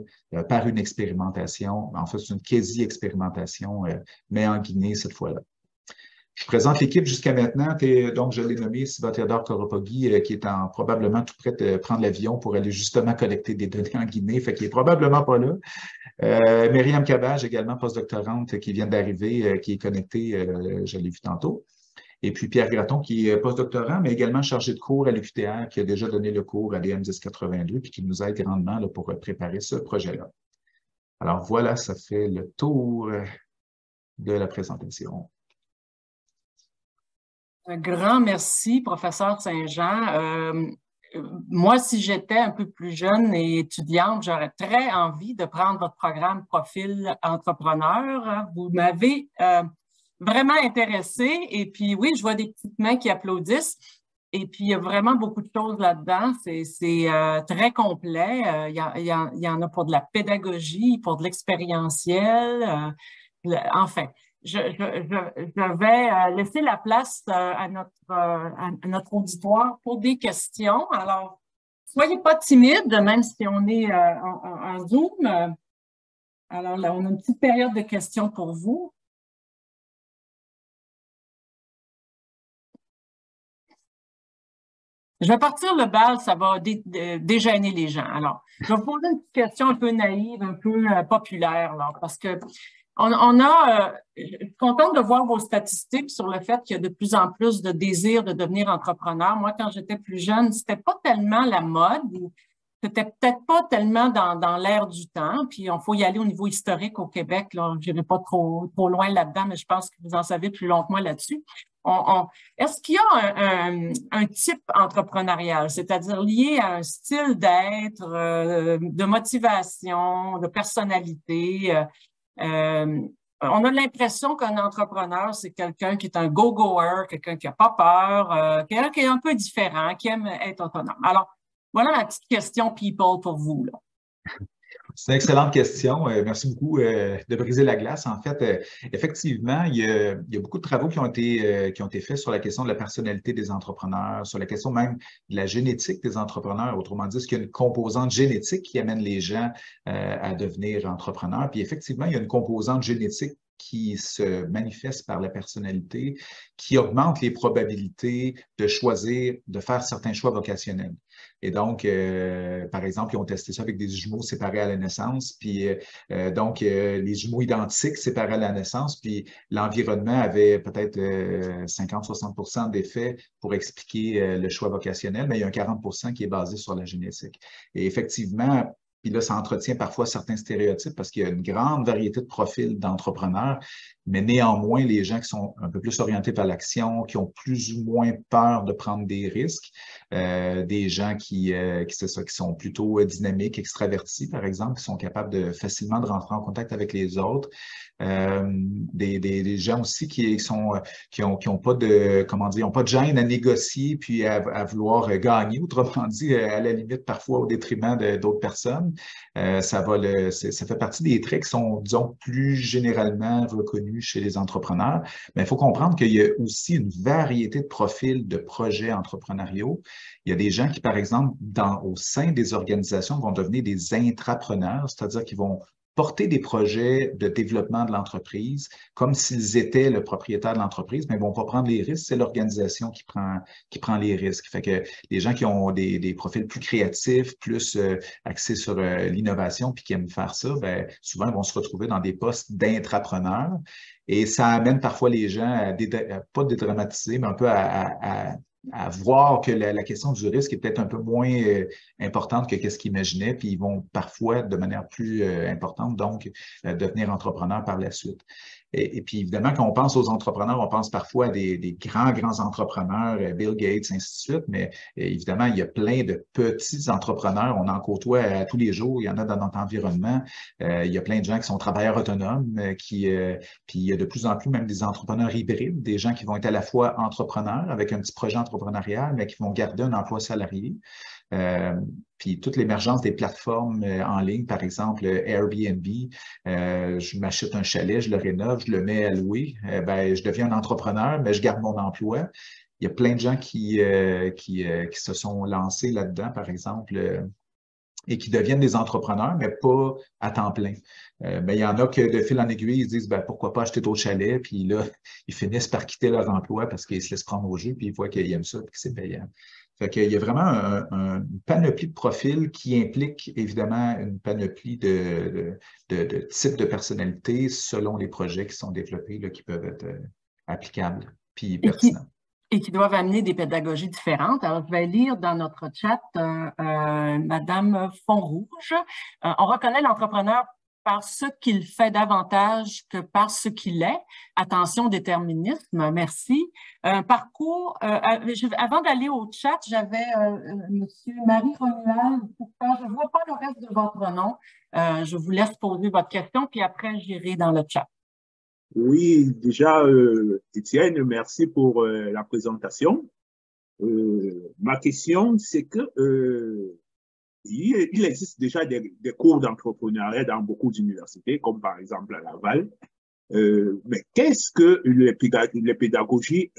par une expérimentation. En fait, c'est une quasi-expérimentation, mais en Guinée cette fois-là. Je présente l'équipe jusqu'à maintenant. Donc, je l'ai nommé Siba Théodore Koropogui, qui est probablement tout prêt de prendre l'avion pour aller justement collecter des données en Guinée, fait qu'il est probablement pas là. Myriam Cabage, également postdoctorante, qui vient d'arriver, qui est connectée, je l'ai vu tantôt. Et puis Pierre Graton, qui est postdoctorant, mais également chargé de cours à l'UQTR, qui a déjà donné le cours à l'EM 1082, puis qui nous aide grandement là, pour préparer ce projet-là. Alors voilà, ça fait le tour de la présentation. Un grand merci, professeur Saint-Jean. Moi, si j'étais un peu plus jeune et étudiante, j'aurais très envie de prendre votre programme Profil entrepreneur. Vous m'avez vraiment intéressée. Et puis, oui, je vois des petites mains qui applaudissent. Et puis, il y a vraiment beaucoup de choses là-dedans. C'est très complet. Il y en a pour de la pédagogie, pour de l'expérientiel. Enfin, je vais laisser la place à notre auditoire pour des questions. Alors, soyez pas timides, même si on est en Zoom. Alors là, on a une petite période de questions pour vous. Je vais partir le bal, ça va dégêner les gens. Alors, je vais vous poser une petite question un peu naïve, un peu populaire, là, parce que je suis contente de voir vos statistiques sur le fait qu'il y a de plus en plus de désir de devenir entrepreneur. Moi, quand j'étais plus jeune, c'était pas tellement la mode, c'était peut-être pas tellement dans l'air du temps. Puis, il faut y aller au niveau historique au Québec. Là, je n'irai pas trop loin là-dedans, mais je pense que vous en savez plus long que moi là-dessus. Est-ce qu'il y a un type entrepreneurial, c'est-à-dire lié à un style d'être, de motivation, de personnalité? On a l'impression qu'un entrepreneur, c'est quelqu'un qui est un go-goer, quelqu'un qui n'a pas peur, quelqu'un qui est un peu différent, qui aime être autonome. Alors, voilà ma petite question people pour vous, là. C'est une excellente question. Merci beaucoup de briser la glace. En fait, effectivement, il y a beaucoup de travaux qui ont été faits sur la question de la personnalité des entrepreneurs, sur la question même de la génétique des entrepreneurs. Autrement dit, est-ce qu'il y a une composante génétique qui amène les gens à devenir entrepreneurs? Puis effectivement, il y a une composante génétique qui se manifeste par la personnalité, qui augmente les probabilités de choisir, de faire certains choix vocationnels. Et donc, par exemple, ils ont testé ça avec des jumeaux séparés à la naissance, puis donc les jumeaux identiques séparés à la naissance, puis l'environnement avait peut-être 50-60% d'effet pour expliquer le choix vocationnel, mais il y a un 40% qui est basé sur la génétique. Et effectivement, puis là, ça entretient parfois certains stéréotypes parce qu'il y a une grande variété de profils d'entrepreneurs, mais néanmoins, les gens qui sont un peu plus orientés vers l'action, qui ont plus ou moins peur de prendre des risques, des gens qui sont plutôt dynamiques, extravertis, par exemple, qui sont capables facilement de rentrer en contact avec les autres, des gens aussi qui ont pas de, comment dire, ont pas de gêne à négocier puis à vouloir gagner, autrement dit, à la limite parfois au détriment d'autres personnes. Ça fait partie des traits qui sont, disons, plus généralement reconnus chez les entrepreneurs. Mais il faut comprendre qu'il y a aussi une variété de profils de projets entrepreneuriaux. Il y a des gens qui, par exemple, au sein des organisations, vont devenir des intrapreneurs, c'est-à-dire qu'ils vont porter des projets de développement de l'entreprise comme s'ils étaient le propriétaire de l'entreprise, mais ils ne vont pas prendre les risques, c'est l'organisation qui prend les risques. Fait que les gens qui ont des profils plus créatifs, plus axés sur l'innovation, puis qui aiment faire ça, ben, souvent ils vont se retrouver dans des postes d'intrapreneurs. Et ça amène parfois les gens à pas dédramatiser, mais un peu à voir que la question du risque est peut-être un peu moins importante que ce qu'ils imaginaient, puis ils vont parfois, de manière plus importante, donc, devenir entrepreneurs par la suite. Et puis, évidemment, quand on pense aux entrepreneurs, on pense parfois à des grands entrepreneurs, Bill Gates, ainsi de suite, mais évidemment, il y a plein de petits entrepreneurs. On en côtoie tous les jours, il y en a dans notre environnement. Il y a plein de gens qui sont travailleurs autonomes, puis il y a de plus en plus même des entrepreneurs hybrides, des gens qui vont être à la fois entrepreneurs avec un petit projet entrepreneurial, mais qui vont garder un emploi salarié. Puis toute l'émergence des plateformes en ligne, par exemple Airbnb, je m'achète un chalet, je le rénove, je le mets à louer, ben, je deviens un entrepreneur, mais je garde mon emploi. Il y a plein de gens qui se sont lancés là-dedans, par exemple, et qui deviennent des entrepreneurs, mais pas à temps plein. Mais il y en a que de fil en aiguille, ils se disent ben, pourquoi pas acheter d'autres chalets, puis là, ils finissent par quitter leur emploi parce qu'ils se laissent prendre au jeu, puis ils voient qu'ils aiment ça, puis que c'est payant. Fait qu'il y a vraiment une panoplie de profils qui implique évidemment une panoplie de types de personnalités selon les projets qui sont développés, là, qui peuvent être applicables puis pertinents. Et qui doivent amener des pédagogies différentes. Alors, je vais lire dans notre chat Madame Font-Rouge. On reconnaît l'entrepreneur par ce qu'il fait davantage que par ce qu'il est. Attention, déterminisme, merci. Parcours, avant d'aller au chat, j'avais Monsieur Marie Romuald. Je ne vois pas le reste de votre nom. Je vous laisse poser votre question, puis après, j'irai dans le chat. Oui, déjà, Étienne, merci pour la présentation. Ma question, c'est que il existe déjà des cours d'entrepreneuriat dans beaucoup d'universités, comme par exemple à Laval. Mais qu'est-ce que les pédagogies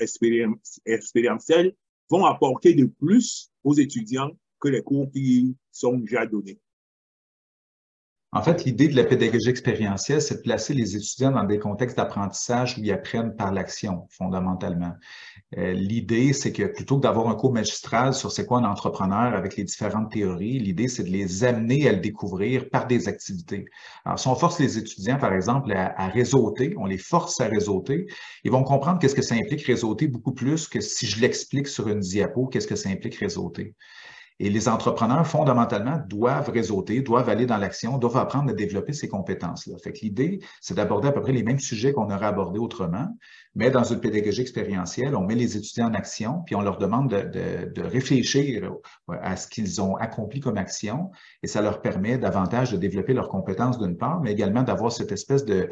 expérientielles vont apporter de plus aux étudiants que les cours qui sont déjà donnés? En fait, l'idée de la pédagogie expérientielle, c'est de placer les étudiants dans des contextes d'apprentissage où ils apprennent par l'action, fondamentalement. L'idée, c'est que plutôt que d'avoir un cours magistral sur c'est quoi un entrepreneur avec les différentes théories, l'idée, c'est de les amener à le découvrir par des activités. Alors, si on force les étudiants, par exemple, à réseauter, on les force à réseauter, ils vont comprendre qu'est-ce que ça implique réseauter beaucoup plus que si je l'explique sur une diapo, qu'est-ce que ça implique réseauter. Et les entrepreneurs, fondamentalement, doivent réseauter, doivent aller dans l'action, doivent apprendre à développer ces compétences-là. Fait que l'idée, c'est d'aborder à peu près les mêmes sujets qu'on aurait abordés autrement, mais dans une pédagogie expérientielle, on met les étudiants en action, puis on leur demande de réfléchir à ce qu'ils ont accompli comme action, et ça leur permet davantage de développer leurs compétences d'une part, mais également d'avoir cette espèce de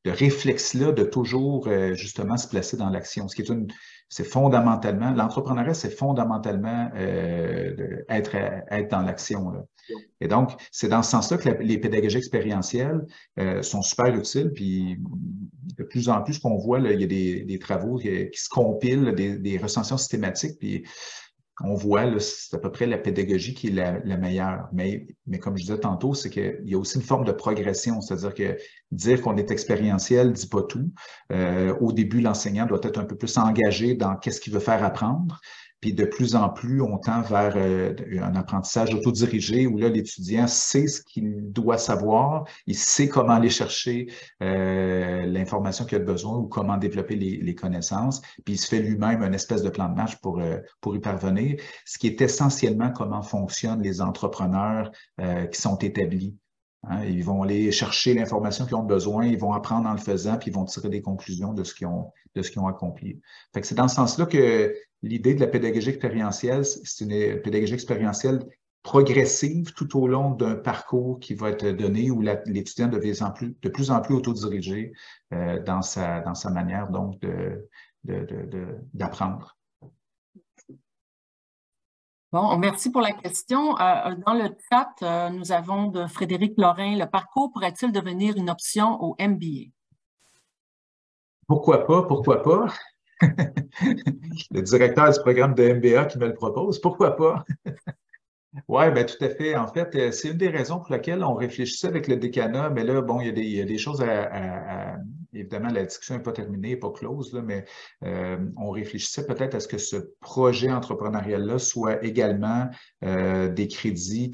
réflexe-là de toujours justement se placer dans l'action, ce qui est c'est fondamentalement, l'entrepreneuriat, c'est fondamentalement être dans l'action. Et donc, c'est dans ce sens-là que les pédagogies expérientielles sont super utiles. Puis, de plus en plus qu'on voit, là, il y a des travaux qui se compilent, des recensions systématiques. Puis, on voit, là, c'est à peu près la pédagogie qui est la meilleure. Mais comme je disais tantôt, c'est qu'il y a aussi une forme de progression. C'est-à-dire que dire qu'on est expérientiel ne dit pas tout. Au début, l'enseignant doit être un peu plus engagé dans qu'est-ce qu'il veut faire apprendre. Puis de plus en plus, on tend vers un apprentissage autodirigé où là, l'étudiant sait ce qu'il doit savoir, il sait comment aller chercher l'information qu'il a besoin ou comment développer les connaissances, puis il se fait lui-même une espèce de plan de marche pour y parvenir, ce qui est essentiellement comment fonctionnent les entrepreneurs qui sont établis. Hein, ils vont aller chercher l'information qu'ils ont besoin, ils vont apprendre en le faisant, puis ils vont tirer des conclusions de ce qu'ils ont accompli. Fait que c'est dans ce sens-là que l'idée de la pédagogie expérientielle, c'est une pédagogie expérientielle progressive tout au long d'un parcours qui va être donné où l'étudiant de plus en plus autodirigé dans sa manière donc d'apprendre. Bon, merci pour la question. Dans le chat, nous avons de Frédéric Lorrain, le parcours pourrait-il devenir une option au MBA? Pourquoi pas, pourquoi pas? Le directeur du programme de MBA qui me le propose, pourquoi pas? Oui, bien, tout à fait. En fait, c'est une des raisons pour laquelle on réfléchissait avec le décanat. Mais là, bon, il y a des choses évidemment, la discussion n'est pas terminée, pas close, là, mais on réfléchissait peut-être à ce que ce projet entrepreneurial-là soit également des crédits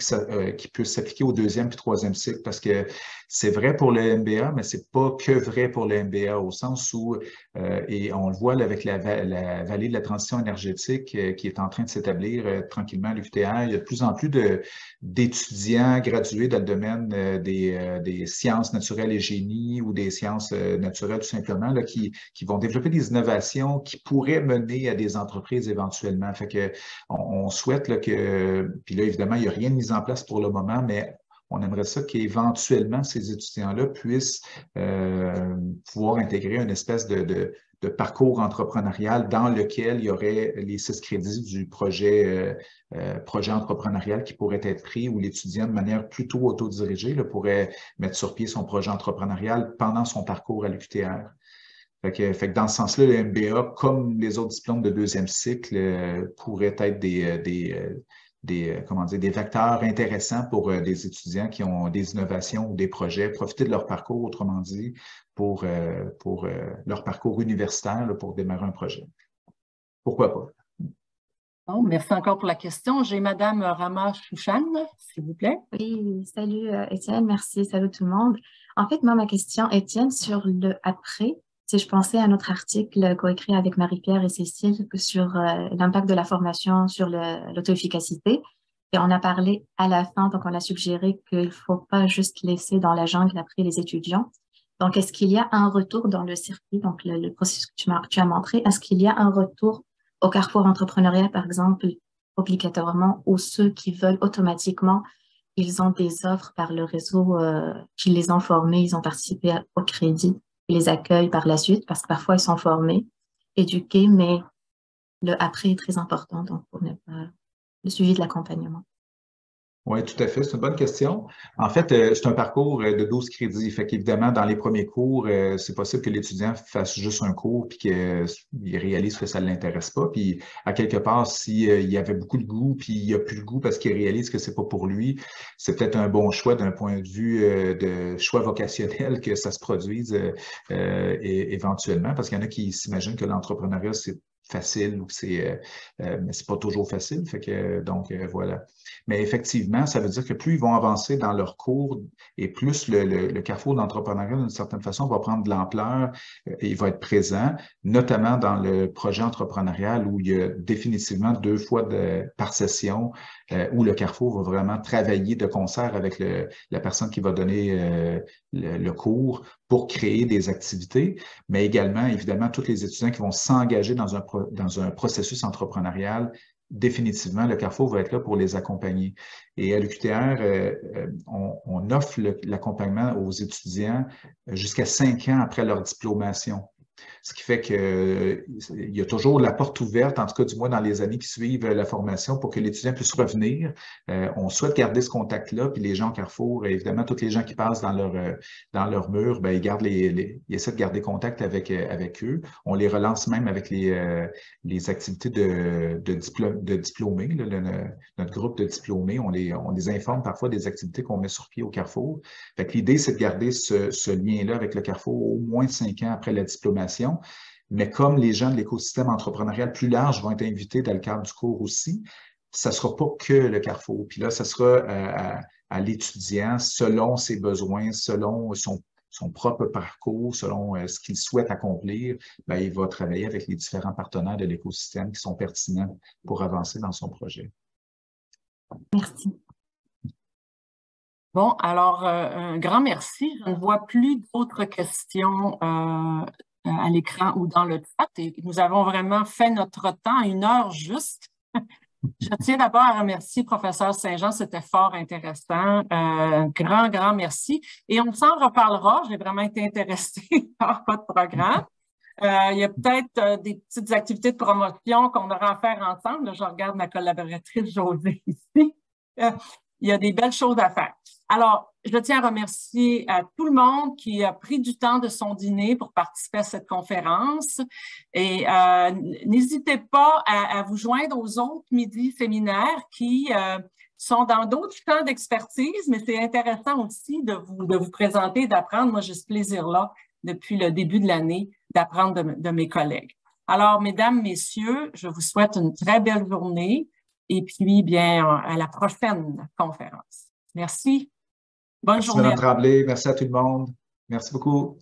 qui puissent s'appliquer au deuxième puis troisième cycle, parce que c'est vrai pour le MBA, mais c'est pas que vrai pour le MBA, au sens où, et on le voit là, avec la vallée de la transition énergétique qui est en train de s'établir tranquillement à l'UQTR, il y a de plus en plus d'étudiants gradués dans le domaine des sciences naturelles et génie ou des sciences naturelles tout simplement, là, qui vont développer des innovations qui pourraient mener à des entreprises éventuellement. Fait que on souhaite là, puis là, évidemment, il n'y a rien de mis en place pour le moment, mais on aimerait ça qu'éventuellement, ces étudiants-là puissent pouvoir intégrer une espèce de parcours entrepreneurial dans lequel il y aurait les 6 crédits du projet entrepreneurial qui pourrait être pris, où l'étudiant, de manière plutôt autodirigée, là, pourrait mettre sur pied son projet entrepreneurial pendant son parcours à l'UQTR. Fait que dans ce sens-là, le MBA, comme les autres diplômes de deuxième cycle, pourraient être des vecteurs intéressants pour des étudiants qui ont des innovations ou des projets, profiter de leur parcours, autrement dit, pour leur parcours universitaire là, pour démarrer un projet. Pourquoi pas? Bon, merci encore pour la question. J'ai Madame Rama Chouchan, s'il vous plaît. Oui, salut Étienne, merci, salut tout le monde. En fait, moi, ma question, Étienne, sur le après, si je pensais à notre article coécrit avec Marie-Pierre et Cécile sur l'impact de la formation sur l'auto-efficacité. Et on a parlé à la fin, donc on a suggéré qu'il ne faut pas juste laisser dans la jungle après les étudiants. Donc, est-ce qu'il y a un retour dans le circuit, donc le processus que tu as montré, est-ce qu'il y a un retour au carrefour entrepreneurial, par exemple, obligatoirement, ou ceux qui veulent automatiquement ils ont des offres par le réseau qui les ont formés, ils ont participé au crédit, ils les accueillent par la suite parce que parfois ils sont formés, éduqués, mais le après est très important, donc pour ne pas le suivi de l'accompagnement. Oui, tout à fait. C'est une bonne question. En fait, c'est un parcours de 12 crédits. Fait qu'évidemment, dans les premiers cours, c'est possible que l'étudiant fasse juste un cours puis qu'il réalise que ça ne l'intéresse pas. Puis, à quelque part, s'il y avait beaucoup de goût puis il n'a plus de goût parce qu'il réalise que c'est pas pour lui, c'est peut-être un bon choix d'un point de vue de choix vocationnel que ça se produise éventuellement. Parce qu'il y en a qui s'imaginent que l'entrepreneuriat, c'est facile ou mais c'est pas toujours facile. Fait que, donc, voilà. Mais effectivement, ça veut dire que plus ils vont avancer dans leur cours et plus le carrefour d'entrepreneuriat, d'une certaine façon, va prendre de l'ampleur et il va être présent, notamment dans le projet entrepreneurial où il y a définitivement 2 fois par session où le carrefour va vraiment travailler de concert avec la personne qui va donner le cours pour créer des activités, mais également, évidemment, tous les étudiants qui vont s'engager dans un processus entrepreneurial. Définitivement, le Carrefour va être là pour les accompagner. Et à l'UQTR, on offre l'accompagnement aux étudiants jusqu'à 5 ans après leur diplomation. Ce qui fait qu'il y a toujours la porte ouverte, en tout cas du moins dans les années qui suivent la formation, pour que l'étudiant puisse revenir. On souhaite garder ce contact-là, puis les gens au Carrefour, évidemment, tous les gens qui passent dans leur mur, ben, ils essaient de garder contact avec eux. On les relance même avec les activités de diplômés, notre groupe de diplômés. On les informe parfois des activités qu'on met sur pied au Carrefour. Fait que l'idée, c'est de garder ce lien-là avec le Carrefour au moins 5 ans après la diplomation. Mais comme les gens de l'écosystème entrepreneurial plus large vont être invités dans le cadre du cours aussi, ça ne sera pas que le Carrefour. Puis là, ça sera à l'étudiant, selon ses besoins, selon son propre parcours, selon ce qu'il souhaite accomplir, ben, il va travailler avec les différents partenaires de l'écosystème qui sont pertinents pour avancer dans son projet. Merci. Bon, alors, un grand merci. Je ne vois plus d'autres questions à l'écran ou dans le chat. Et nous avons vraiment fait notre temps, 1 heure juste. Je tiens d'abord à remercier professeur Saint-Jean, c'était fort intéressant. Grand merci. Et on s'en reparlera. J'ai vraiment été intéressée par votre programme. Il y a peut-être des petites activités de promotion qu'on aura à faire ensemble. Là, je regarde ma collaboratrice Josée ici. Il y a des belles choses à faire. Alors, je tiens à remercier tout le monde qui a pris du temps de son dîner pour participer à cette conférence. Et n'hésitez pas à vous joindre aux autres midis séminaires qui sont dans d'autres champs d'expertise, mais c'est intéressant aussi de vous présenter, d'apprendre. Moi, j'ai ce plaisir-là depuis le début de l'année d'apprendre de mes collègues. Alors, mesdames, messieurs, je vous souhaite une très belle journée et puis, bien, à la prochaine conférence. Merci. Bonne journée. Merci, Mme Tremblay. Merci à tout le monde. Merci beaucoup.